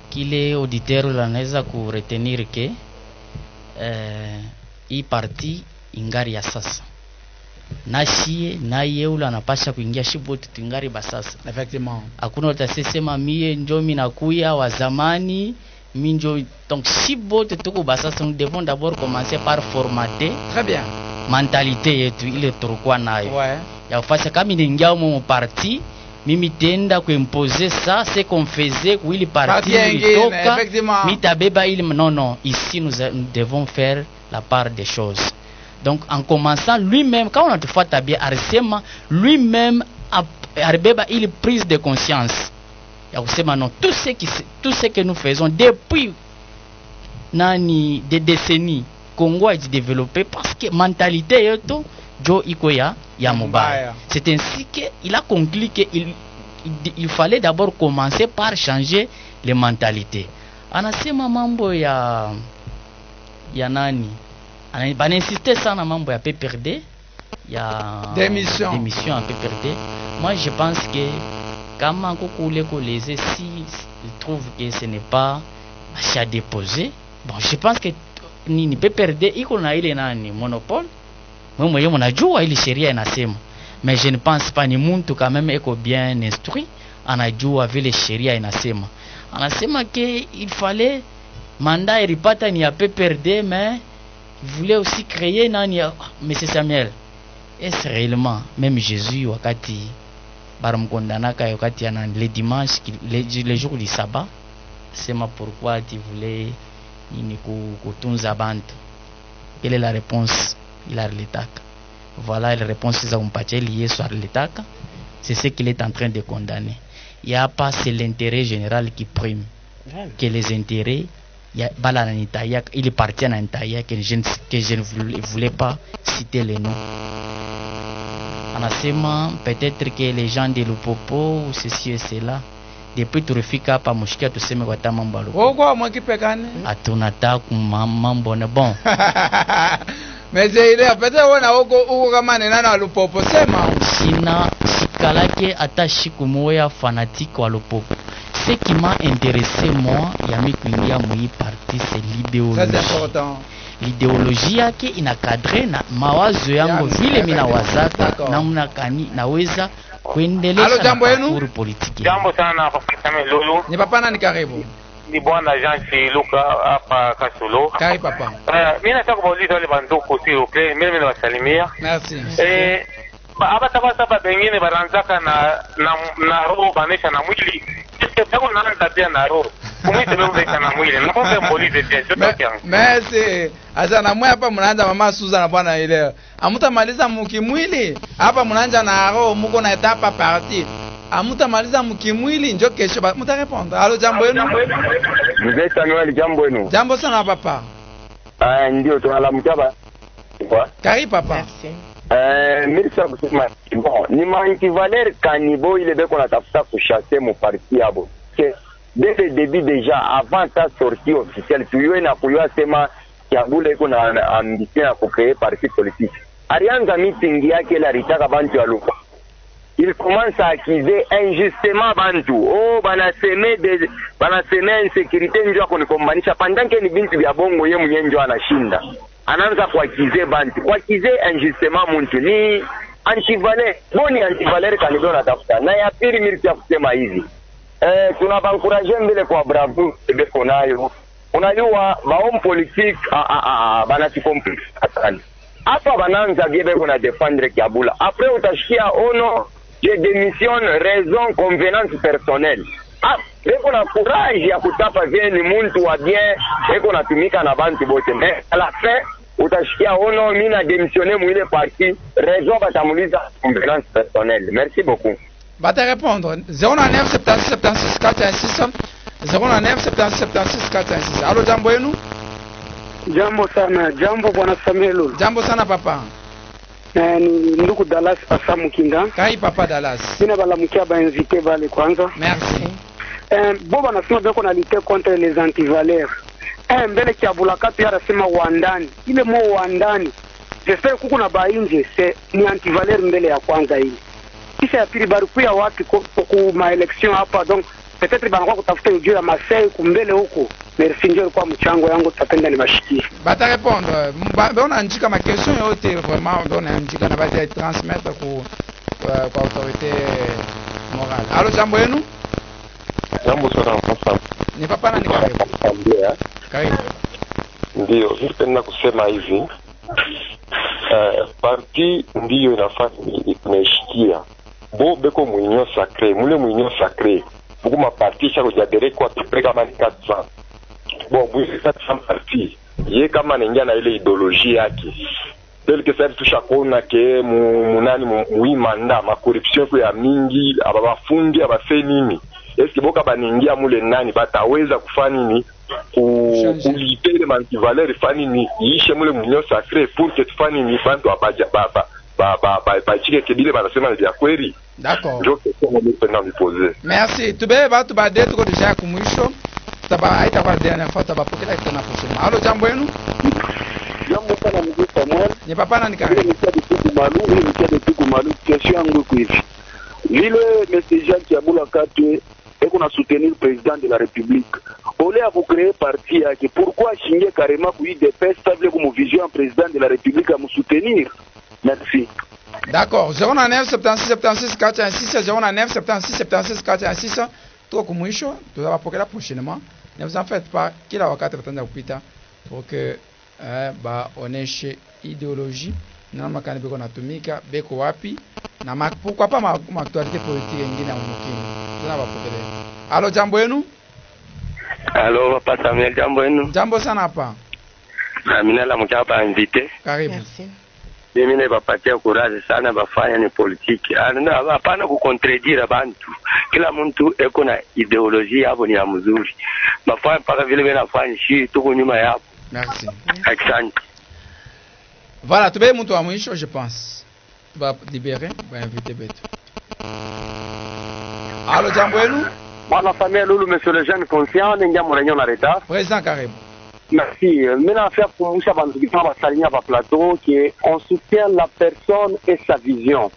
Qu'il est auditeur, l'aneza ku retenir que hii parti ingari ya sasa. Na shie na yeula anapasha kuingia shiboti tuingari basasa. Effectivement. Hakuna utasema mie njo mimi nakuya wa zamani minjo. Donc shiboti tuko basasa, nous devons d'abord commencer par formater. Très bien. Mentalité yetu ile turukwa nayo. Ouais. Ya ufasha kama ningia mu parti mimi tenda kuimposer ça c'est qu'on faisait où il parti ilitoka mitabeba ili non ici nous devons faire la part des choses. Donc en commençant lui-même quand on a fait tabia arsema lui-même arbeba il prise de conscience. Ya kusema non tout ce que nous faisons depuis nani des décennies Congo a été développé parce que mentalité yetu jo iko ya mobile. C'est ainsi qu'il a conclu qu'il fallait d'abord commencer par changer les mentalités. Anasema mambo ya nani Insister sana mambo ya PPRD, ya démission en PPRD. Moi je pense que kama kokule koleze, si il trouve que ce n'est pas à déposer, bon je pense que ni PPRD iko na ile nani monopole. Mwe yeye mnajua ile sheria inasema, mais je ne pense pas ni muntu quand même eko bien instruit, anajua vile sheria inasema. Anasema que il fallait mandat iripata ni ya PPRD, mais il voulait aussi créer nani ya Monsieur Samuel. Est-ce réellement même Jésus wakati baramkondanaka wakati ana les dimanches, les jours du sabbat, sema pourquoi tu voulais ni kutunza bantu? Quelle est la réponse? Il a reletaka. Voilà la réponse za kumpatia lié sur reletaka. C'est ce qu'il est en train de condamner. Il n'y a pas, c'est l'intérêt général qui prime. Que les intérêts, il est parti à Nantaya que je ne voulais pas citer les noms. En asema, peut-être que les gens de Lupopo ou ceci et cela, depuis turifika hapa mushikia tuseme kwa mambo ya Lupopo. Kwa mwakipekane? Atunataka mambo na bon. Mais il est peut-être uko kama nena na Lupopo sema. Sina sikalake ata shiku moya fanatique wa Lupopo. Ce qui m'a intéressé moi ya mikuingia mui parti c'est l'idéologie. C'est important. L'idéologie yake inakadre na mawazo yangu vile mina wazaka namna kani naweza kuendeleza na politiki. Jambo sana Papa Samuel Lulu. Ni papa nani karibu? Ni bwana Jean Luka hapa Kasulu. Karibu papa. Mimi nataka kuuliza wale banduku s'il vous plaît, mimi nawasalimia. Merci. Abata bengine baranzaka na roho banesha na mwili. Est-ce que naanza pia na roho? Kumwite bebe na mwili. Naomba mbolize pia chotoke yangu. Merci. Asa na mwe hapa mnaanza mama Suza na bwana ile. Amutamaliza mukimwili. Hapa mnaanza na roho muko na etapa parti. Amutamaliza mukimwili njo kesho mutarepondre. Allo jambo yenu? Mzee Samuel jambo yenu? Jambo sana papa. Ndio tunalamukia ba. Karibu papa. Merci. Mirisa kusema bon, ni antivaleur kanibo ile beko natafuta kushase mu parti yabo. Dès le début déjà, avant ta sortie officielle, tu y na kuyo sema Kiabule iko na ambition ya kucréer parti politique. Arianza meeting yake la ritaka bantu ya Luka. Il commence à accuser injustement bantu. Oh, banaseme insécurité njo kunikombanisha pendant que ni bintu bya bongo ye mwenye njo anashinda. Anaanza kuakize bantu. Kuakize injustement muntu ni antivaleur. Boni antivaleur kanibo natafuta. Na ya pili mirisi ya kusema hivi. Tunabankuraje mbele kwa bravo beko nayo. Unajua maomu politique banatikomplike sana. Hapa bananza gebe kuna défendre Kiabula. Après utashikia ono je démissionne raison convenance personnelle. Beko na courage ya kutapa vile muntu wa bien beko natumika na bantu bote. Mais à la fin utashikia ono mina démissionner mwile parti raison batamuliza convenance personnelle. Merci beaucoup. Va te répondre 09 76 76 416 09 76 76 416. Allo jambo yenu? Jambo sana. Jambo bwana Samuel. Jambo sana papa. Ni ndugu Dallas pasa Mukinga. Kai papa Dallas. Mina balamukia ba invité bale kwanza. Merci. Boba nasema beko na lutter contre les antivaleurs. Mbele Kiabula katu yara sema wandani. Ile mo wandani. J'espère kuku na bainje c'est ni antivaleur mbele ya kwanza hili. Kisha ya pili barukuya watu ku maelection hapa donc peut-être banakuwa kutafuta ujio ya Marseille kumbele huko. Merci ndio kwa mchango yangu tutapenda nibashikie. Bata répondre. On a njika ma question yote vraiment on a njika na bata transmettre kwa autorité morale. Allo jambo yenu? Jambo sana mfasa. Ni papa nani karibu? Karibu. Ndio, nipenda kusema hivi. Parti ndiyo inafaa kunaishikia. Bo beko mwinyo sacré, mule mwinyo sacré. Buku maparti cha kujadere kwa tupre kama ni 400. Bon, mwinyo 400 parti. Ye kama nengia na ile ideologie yake. Tel que ça touche kona ke munani muimanda ma corruption kwa ya mingi ababafundi abafe nini. Eske boka baningia mule nani bataweza kufanya nini? Kulipele mantivaleur fani ni ishe mule mwinyo sacré pour que tufani ni bantu abaja chike kebile banasema ni vya kweli. D'accord. Ndio kesho mimi poser. Merci. Tube batu bade tuko deja kumwisho. Taba aita kwa dernière fois taba pokela kitana kusema. Allo jambo yenu? Jambo papa na mzee Samuel. Ni papa nani karibu? Ni Tuku Malu. Question yangu iko hivi. Vile message ya Bula Katwe eko na soutenir président de la République. Ole a vous créer parti yake. Pourquoi chinge carrément ku IDPS stable comme vision président de la République à me soutenir? Merci. D'accord. 09 76 76 416 09 76 76 416 tuko kumwisho tutawapokea prochainement. Ne vous en faites pas, kila wakati tutaanza kupita pour que oneshe idéologie na makani beko natumika beko wapi na pourquoi pas ma actualité politique nyingine ya mukini. Tunawapokea. Allo, jambo yenu? Allo, Papa Samuel, jambo yenu? Jambo sana hapa. Mimi la mkapa invité. Karibu. Merci. Mimi napatia courage sana bafanya ni politiki. Hapana kukontredire bantu. Kila mtu eko na ideolojia hapo ni ya mzuri. Bafanya mpaka vile wanafanya shi tuko nyuma yao. Merci. Asante. Voilà, tu veux mtu wa mwisho je pense. Tu vas libérer, va inviter Beto. Allo, jambo yenu? Bwana Samuel Lulu, monsieur le jeune conscient, ningia mrenyo na reta. Président karibu. Merci. Maintenant, faire pour Moussa Bandoukita va s'aligner à plateau qu'on soutient la personne et sa vision.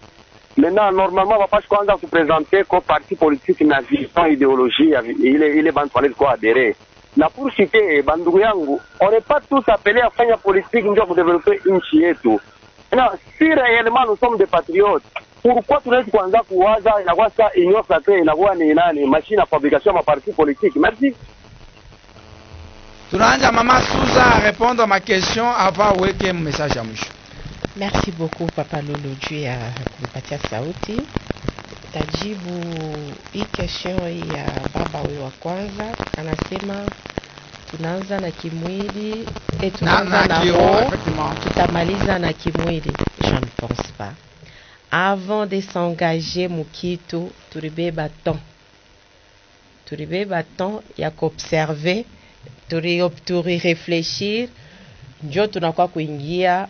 Maintenant, normalement, on va pas se présenter comme parti politique, na vision, idéologie, il est bantoilé de quoi adhérer. Na pour citer Bandoukou yangu, on n'est pas tous appelés à faire une politique pour développer une chietou. Maintenant, si réellement nous sommes des patriotes, pourquoi tu n'es pas kuwaza inakuwa ça union sacrée inakuwa ni nani machine à fabrication ma parti politique? Merci. Tunaanza Mama Souza à répondre à ma question avant weke message à mwisho. Merci beaucoup Papa Lulu juu ya kunipatia sauti. Tajibu hii question ya baba wewe wa kwanza anasema tunaanza na kimwili tunaanza na roho tutamaliza na kimwili. Je ne pense pas. Avant de s'engager mukitu turibeba temps ya kuobserver turi réfléchir njo tunakuwa kuingia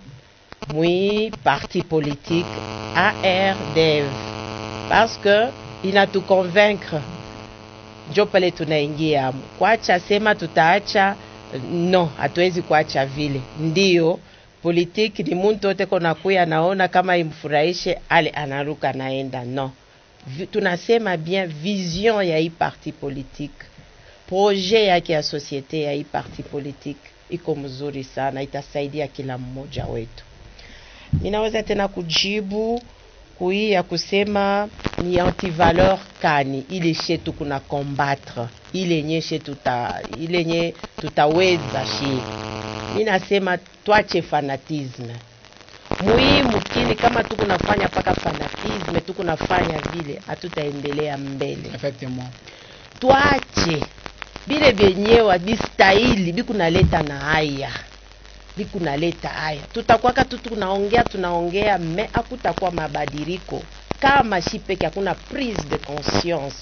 mwi parti politique ARDF parce que inatu convaincre njo pale tunaingia kuacha sema tutaacha no hatuwezi kuacha vile ndio politiki ni muntu wote kona kuya naona kama imfurahishe ale anaruka naenda no tunasema bien vision ya hii parti politique projet yake ya societe ya hii parti politique iko mzuri sana itasaidia kila mmoja wetu. Ninaweza tena kujibu kui ya kusema ni anti-valeur kani ile shetu kuna combattre ile nye tutaweza shi. Ninasema tuache fanatisme. Muhimu kini kama tukunafanya paka fanatisme tukunafanya vile hatutaendelea mbele. Effectivement. Tuache bile benyewa bistahili bikunaleta na haya. Bikunaleta haya. Tutakuwaka tunaongea me hakutakuwa mabadiliko. Kama shipeke hakuna prise de conscience.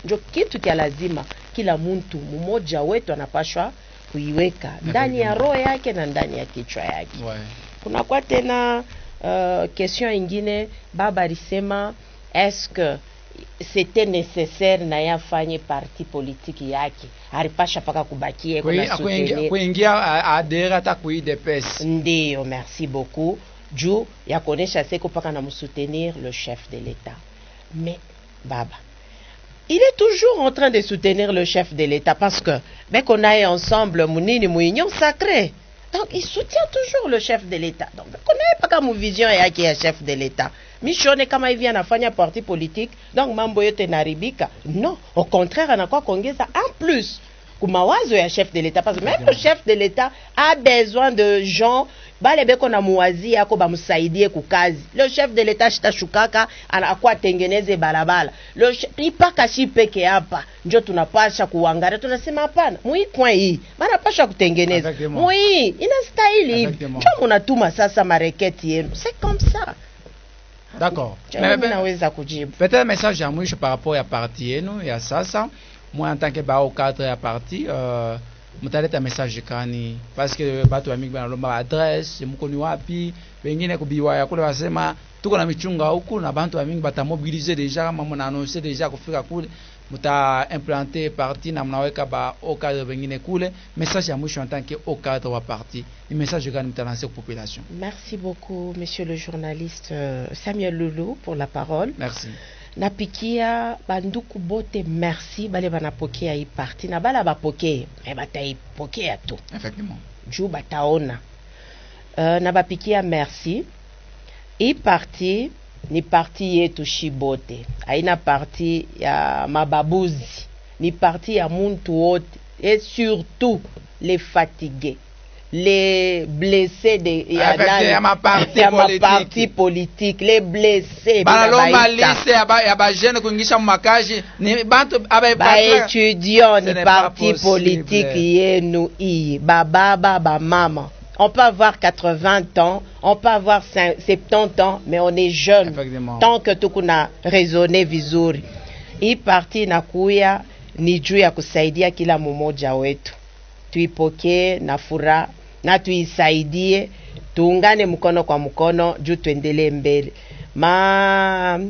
Njo kitu kia lazima kila muntu mmoja wetu anapashwa kuiweka ndani ya roho yake na ndani ya kichwa yake. Kuna kwa tena question ingine baba alisema est-ce que c'était nécessaire na yafanye parti politique yake alipasha paka kubakie kuna soutenir kuingia adhera hata kuidepes. Ndio, merci beaucoup juu ya kuonesha seko paka na msoutenir le chef de l'État. Mais baba il est toujours en train de soutenir le chef de l'État parce que mais qu'on aille ensemble munini muunion sacrée. Donc il soutient toujours le chef de l'État. Donc on n'a pas comme vision yake ya chef de l'État. Michone kama hivi anafanya parti politique, donc mambo yote naribika. Non, au contraire anakuwa kuongeza en plus kumawazo ya chef de l'État parce que même le chef de l'État a besoin de gens bale beko na muwazi yako bamsaidie kukazi. Le chef de l'État shitashukaka anakuwa tengeneze barabara. Ipaka shi peke hapa ndio tunapasha kuangalia tunasema hapana. Mui point hii bana pasha kutengeneza. Mui inastahili hivi. Ndio mnatuma sasa mareketi yenu. C'est comme ça. D'accord. Mais naweza kujibu. Peut-être message ya mwisho par rapport ya parti yenu ya sasa. Moi en tant que bao cadre ya parti mutaleta message kani parce que batu wa mingi banalomba adresse mkoni wapi wengine kubiwaya kule wasema tuko na michunga huku na bantu wa mingi batamobiliser deja kama mna annoncer deja kufika kule muta implanter parti na mnaweka ba au cadre bengine kule. Message ya mwisho en tant que au cadre wa parti, ni message gani mtalancer aux population? Merci beaucoup monsieur le journaliste Samuel Loulou pour la parole. Merci. Napikia banduku bote merci bale banapokea hii parti na bala bapokea bataipokea tu effectivement juu bataona na bapikia merci. Hii parti ni parti yetu shibote, haina parti ya mababuzi, ni parti ya muntu wote, et surtout les fatigués, les blessés de ya ma parti politique, les blessés baloma liste ya ba jeune kuingisha makaji ni bantu ba étudiants ni parti politique yenu hii bababa ba mama. On peut avoir 80 ans, on peut avoir 70 ans, mais on est jeune. Tant que tukuna raisonné vizuri. Hii parti nakuya ni juu ya kusaidia kila mmoja wetu. Tuipokee na furaha na tuisaidie, tuungane mkono kwa mkono juu tuendelee mbele. Ma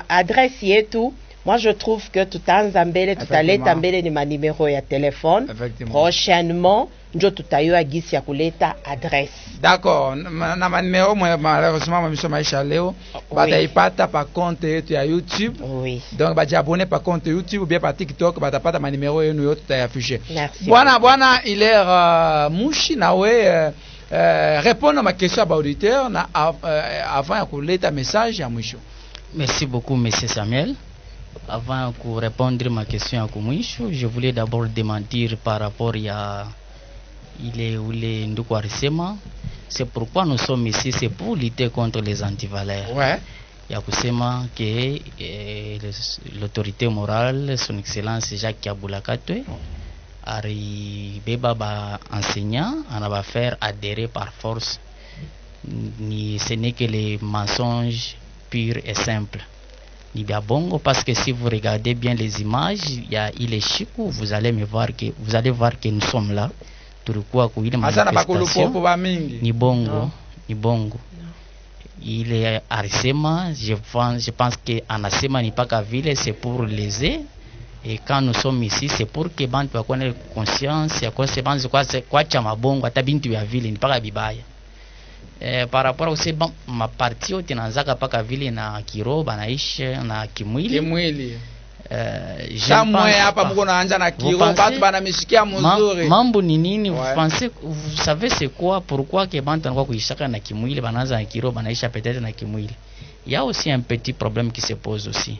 adresse yetu, moi je trouve que tutaanza mbele, tutaleta mbele ni manimero ya telefone. Prochainement njo tutayua gisi ya kuleta adresse. D'accord, na manimero malheureusement mamisho maisha leo bataipata pa compte yetu ya YouTube. Oui. Donc bajiabone pa compte YouTube ou bien pa TikTok, batapata manimero yenu yote tutayafishe. Merci. Bwana Hilaire Mushi nawe répondre à ma question à auditeur na avant ya kuleta message ya mwisho. Merci beaucoup monsieur Samuel. Avant de répondre à ma question à mwisho, je voulais d'abord démentir par rapport à il Nduku Arisema. C'est pourquoi nous sommes ici, c'est pour lutter contre les antivaleurs. Ouais. Ya kusema que l'autorité morale, son excellence Jacques Kabula Katwe, arrive ba enseignant, on va faire adhérer par force. Ce n'est que les mensonges purs et simples. Ni bien bongo, parce que si vous regardez bien les images, il est chic, vous allez voir que nous sommes là. Turikuwa kuile manifestation ni bongo, ni bongo. Il est Arisema, je pense que Anasema ni pas qu'à ville, c'est pour léser. Et quand nous sommes ici, c'est pour que bantu bakone conscience ya conséquence kwa chama bongo ata bintu ya ville ni pas qu'à bibaya. Par rapport aussi ma partie yote nanzaka paka vile na Kiro banaishi na kimwili Jamwe hapa mko naanza na Kiro batu banamishikia mzuri mambo ni nini? Vous savez c'est quoi, pourquoi que bantu wanakuwa kuishaka na kimwili banaanza na Kiro banaisha peut-être na kimwili? Il y a aussi un petit problème qui se pose aussi.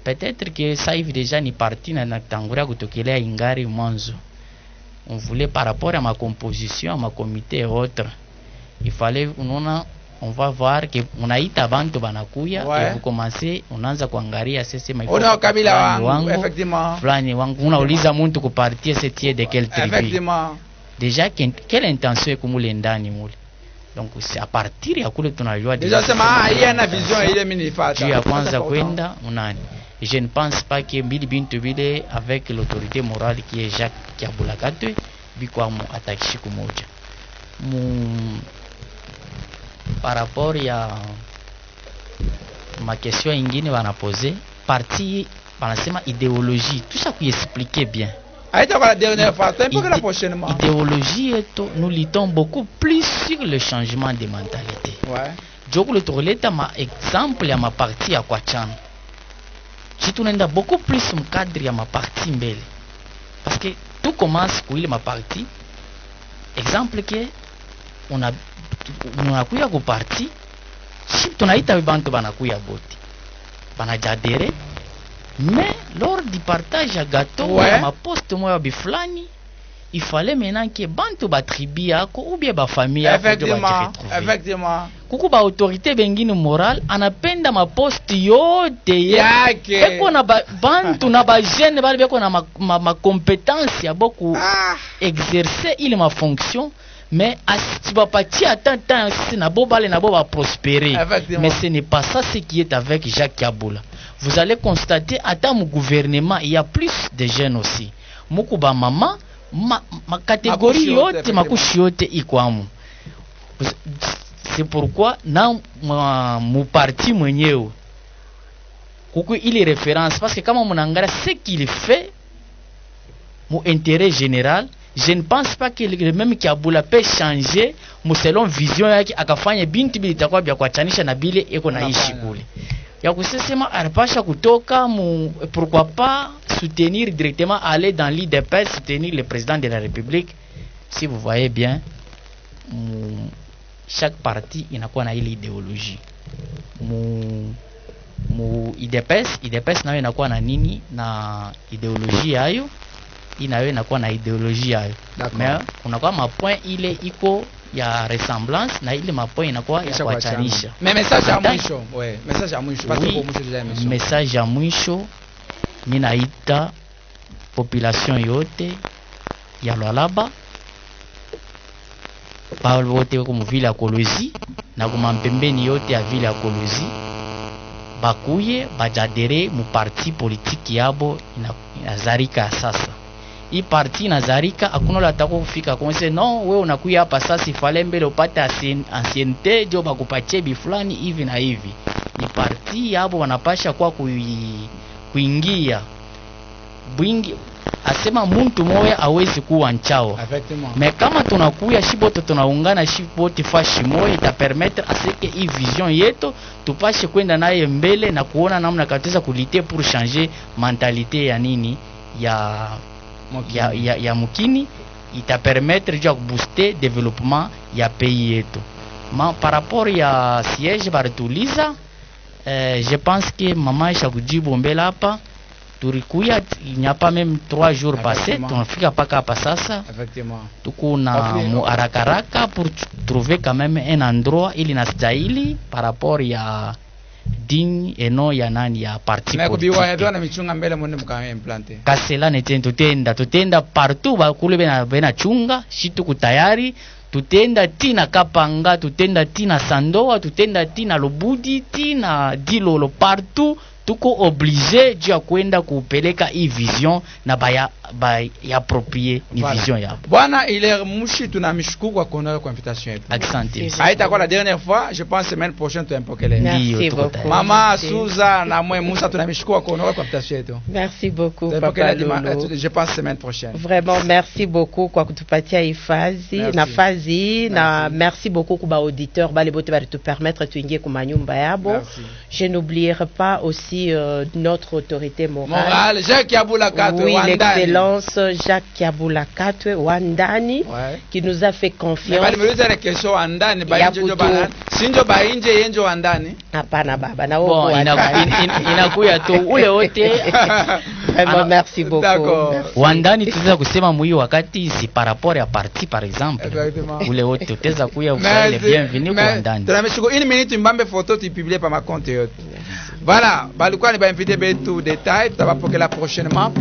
Peut-être que ça arrive déjà ni parti na tanguria kutokelea ingari mwanzo. On voulait par rapport à ma composition, à ma comité et autres. Il fallait on va voir que unaita bantu banakuya et vous commencez unaanza kuangalia sisi ona kabila wangu effectivement fulani wangu unauliza mtu kupartia setie de quel tribu effectivement déjà quelle intention kumule ndani mule. Donc c'est à partir ya kule tunajua déjà sema il y a une vision ile mimi nifuata ya kwanza kwenda unani. Je ne pense pas que Mbili Bintu Bile avec l'autorité morale qui est Jacques Kabula Katwe biko mu attaque siku moja. Par rapport à ma question ingine wanapose parti wanasema idéologie, tout ça qui expliquait bien. Aïta la dernière fois, un peu la prochainement. Idéologie, nous luttons beaucoup plus sur le changement de mentalité. Ouais. Joko le troleta ma exemple ya ma parti ya Kwachana. Si tu n'as beaucoup plus mon cadre ya ma parti mbele. Parce que tout commence pour ma parti. Exemple que on a kuya ku parti si tunaita bantu banakuya bote banajadere mais lors du partage à gâteau ya ma poste moya biflani il fallait maintenant que bantu ba tribu yako ou bien ba famille yako effectivement kuku ba autorité bengine morale anapenda ma poste yote yake eko na bantu na ba jeune bali beko na ma compétence ya beaucoup exercer il ma fonction. Mais tu vas pas tirer tant si na bobale na boba prospérer. Mais ce n'est pas ça ce qui est avec Jacques Kabula. Vous allez constater à mon gouvernement il y a plus de jeunes aussi. Mukuba mama ma catégorie yote makushi yote ikwamu. C'est pourquoi na mu parti mwenyewe kuku ile référence parce que kama mnaangalia ce qu'il fait mon intérêt général, je ne pense pas que le même Kiabula peut changer mon selon vision yake akafanya binti bili itakuwa bya kuachanisha na bile eko naishi kule. Ya kusema anapasha kutoka pourquoi pas soutenir directement, aller dans l'IDPS, soutenir le président de la République. Si vous voyez bien, chaque parti inakuwa na ile idéologie. IDPS nayo inakuwa na nini na idéologie yayo, inayo inakuwa na idéologie yayo. Mais kunakuwa mapoint ile iko ya ressemblance na ile mapoint inakuwa ya kuachanisha. Mais message ya mwisho, ouais, message ya mwisho parce que mwisho déjà émission. Message ya mwisho ninaita population yote ya Lualaba pa wote ko mu vile ya Kolwezi na kuma mpembeni yote ya vile ya Kolwezi bakuye bajadere mu parti politique yabo inazarika sasa. Hii parti inazarika hakuna la tako kufika konse no wewe unakuya hapa sasa ifale mbele upate ancienneté ndio bakupatie bi fulani hivi na hivi. Ni parti yabo wanapasha kwa kuingia bwingi asema muntu moya hawezi kuwa nchao. Mais kama tunakuya shibote tunaungana shibote fashi moya ita permettre aseke hii vision yetu tupashe kwenda naye mbele na kuona namna kataweza kulite pour changer mentalité ya nini ya mukini ita permettre ya booster développement ya pays yetu. Par rapport ya siège barituliza je pense que mama isha kujibu mbele hapa turikuya il n'y a pas même 3 jours passés tunafika paka hapa sasa tuko na muarakaraka pour trouver quand même un endroit ili nastahili par rapport ya digne et non ya nani ya parti politique. Mais kubiwa na michunga mbele mwende mkame implanter. Kasela netendo tutenda partout bakule bena chunga shitu kutayari tutenda tina Kapanga tutenda tina Sandoa tutenda tina Lobudi tina Dilolo partout tuko obligé juu ya kwenda kupeleka hii vision na baya approprier ni vision ya bwana ile mushi. Tunamshukuru kwa kuona kwa invitation yetu. Asante. Haitakuwa la dernière fois, je pense semaine prochaine tuempokele. Merci beaucoup. Mama Suza na mwe Musa tunamshukuru kwa kuona kwa invitation yetu. Merci beaucoup papa Lolo. Je pense semaine prochaine. Vraiment merci beaucoup kwa kutupatia hifadhi nafasi na merci beaucoup kwa auditeur bale bote bali tu permettre tuingie kwa manyumba yabo. Je n'oublierai pas aussi notre autorité morale Jacques Kiabula Katwe l'excellence Jacques Kiabula Katwe Wandani qui nous a fait confiance. Bali kesho Wandani bainjo bana sinjo bainje yenjo Wandani hapana baba na wao inakuya tu ule wote. Vraiment merci beaucoup. Wandani tuweza kusema mwi wakati si par rapport ya parti par exemple ule wote tutaweza kuya ufanye bienvenue kwa Wandani. Tunamshukuru. Une minute mbambe photo tu publier pa ma compte yote. Voilà, balikuwa ni ba invité betu detail tutabapokela prochainement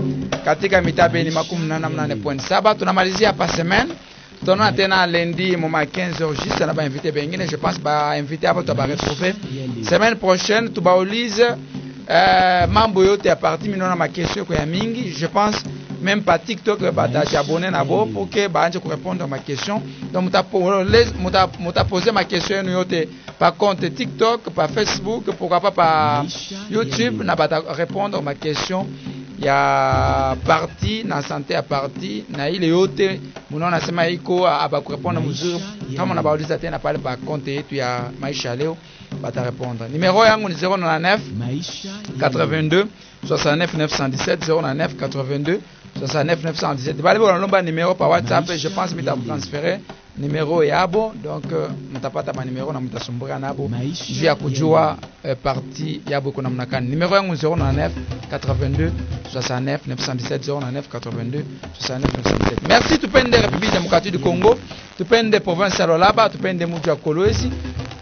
katika mitabeni 88.7. tunamalizia hapa semaine. Tutaona tena lundi moma 15h juste na ba invité bengine. Je pense ba invité hapo tuba retrouver semaine prochaine tubaulize mambo yote ya parti minona ma question kwa mingi. Je pense même pas TikTok ba t'abonner na bo pour que ba anje ko répondre ma question. Donc muta poser ma question yote par compte TikTok, par Facebook, pourquoi pas par YouTube na ba répondre ma question ya parti na santé ya parti na ile yote munaona sema iko aba kurepondre mzuri. Kama na bauliza tena pale ba compte yetu ya Maisha Leo bata répondre. Numéro yangu ni 099 82 69 917 099 82 69 917. Bale bona lomba numéro par WhatsApp, je pense mita transférer numéro yabo, donc mtapata ma numéro na mtasumbura nabo juu ya kujua parti yabo kuna mnakani. Numéro yangu 099 82 69 917 099 82 69 917. Merci. Tupende République démocratique du Congo, tupende province ya Lualaba, tupende mji wa Kolwezi,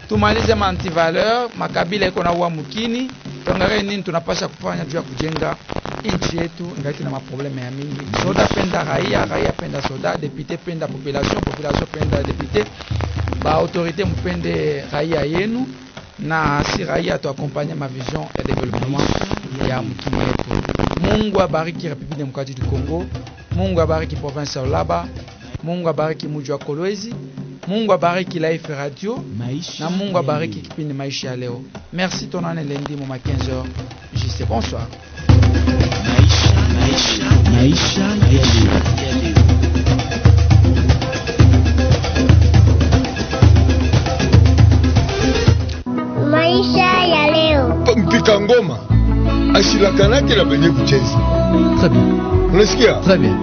tumalize antivaleur makabila iko na uwa mukini. Tongare nini tunapasha kufanya juu ya kujenga nchi yetu ngati na maprobleme ya mingi. Soda penda raia, raia penda soda, député penda population, population penda député. Ba autorité mpende raia yenu na si raia tu accompagner ma vision ya développement ya mkini yetu. Mungu abariki République démocratique du Congo. Mungu abariki province ya Lualaba. Mungu abariki mji wa Kolwezi. Mungu abariki Life Radio na Mungu abariki kipindi Maisha Leo. Merci, tonane lundi moma 15h. JC, bonsoir. Maisha ya leo. Maisha ya leo. Mpika ngoma asilakanake na mwenye kucheza. Très bien. Unasikia? Très bien.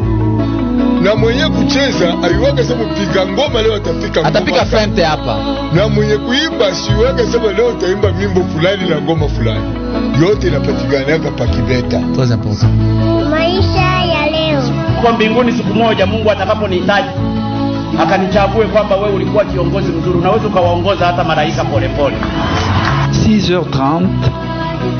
Na mwenye kucheza aiwake sema mpika ngoma leo atapika fente hapa. Na mwenye kuimba asiwake sema leo utaimba mimbo fulani na ngoma fulani. Yote inapatikana hapa pakibeta. Très important. Maisha ya leo. Kwa mbinguni siku moja Mungu atakaponihitaji akanichague kwamba wewe ulikuwa kiongozi mzuri, unaweza ukawaongoza hata malaika polepole. 6h30,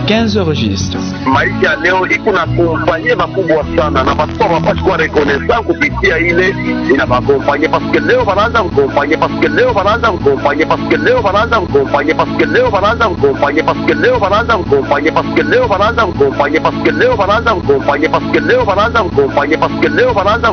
15 registres. Maisha leo iko na kompanye makubwa sana na watu wapaswa kuwa reconnaissant kupitia ile inabakompanye parce que leo wanaanza kukompanye parce que leo wanaanza kukompanye parce que leo wanaanza kukompanye parce que leo wanaanza kukompanye parce que leo wanaanza kukompanye parce que leo wanaanza kukompanye parce que leo wanaanza kukompanye parce que leo wanaanza kukompanye parce que leo wanaanza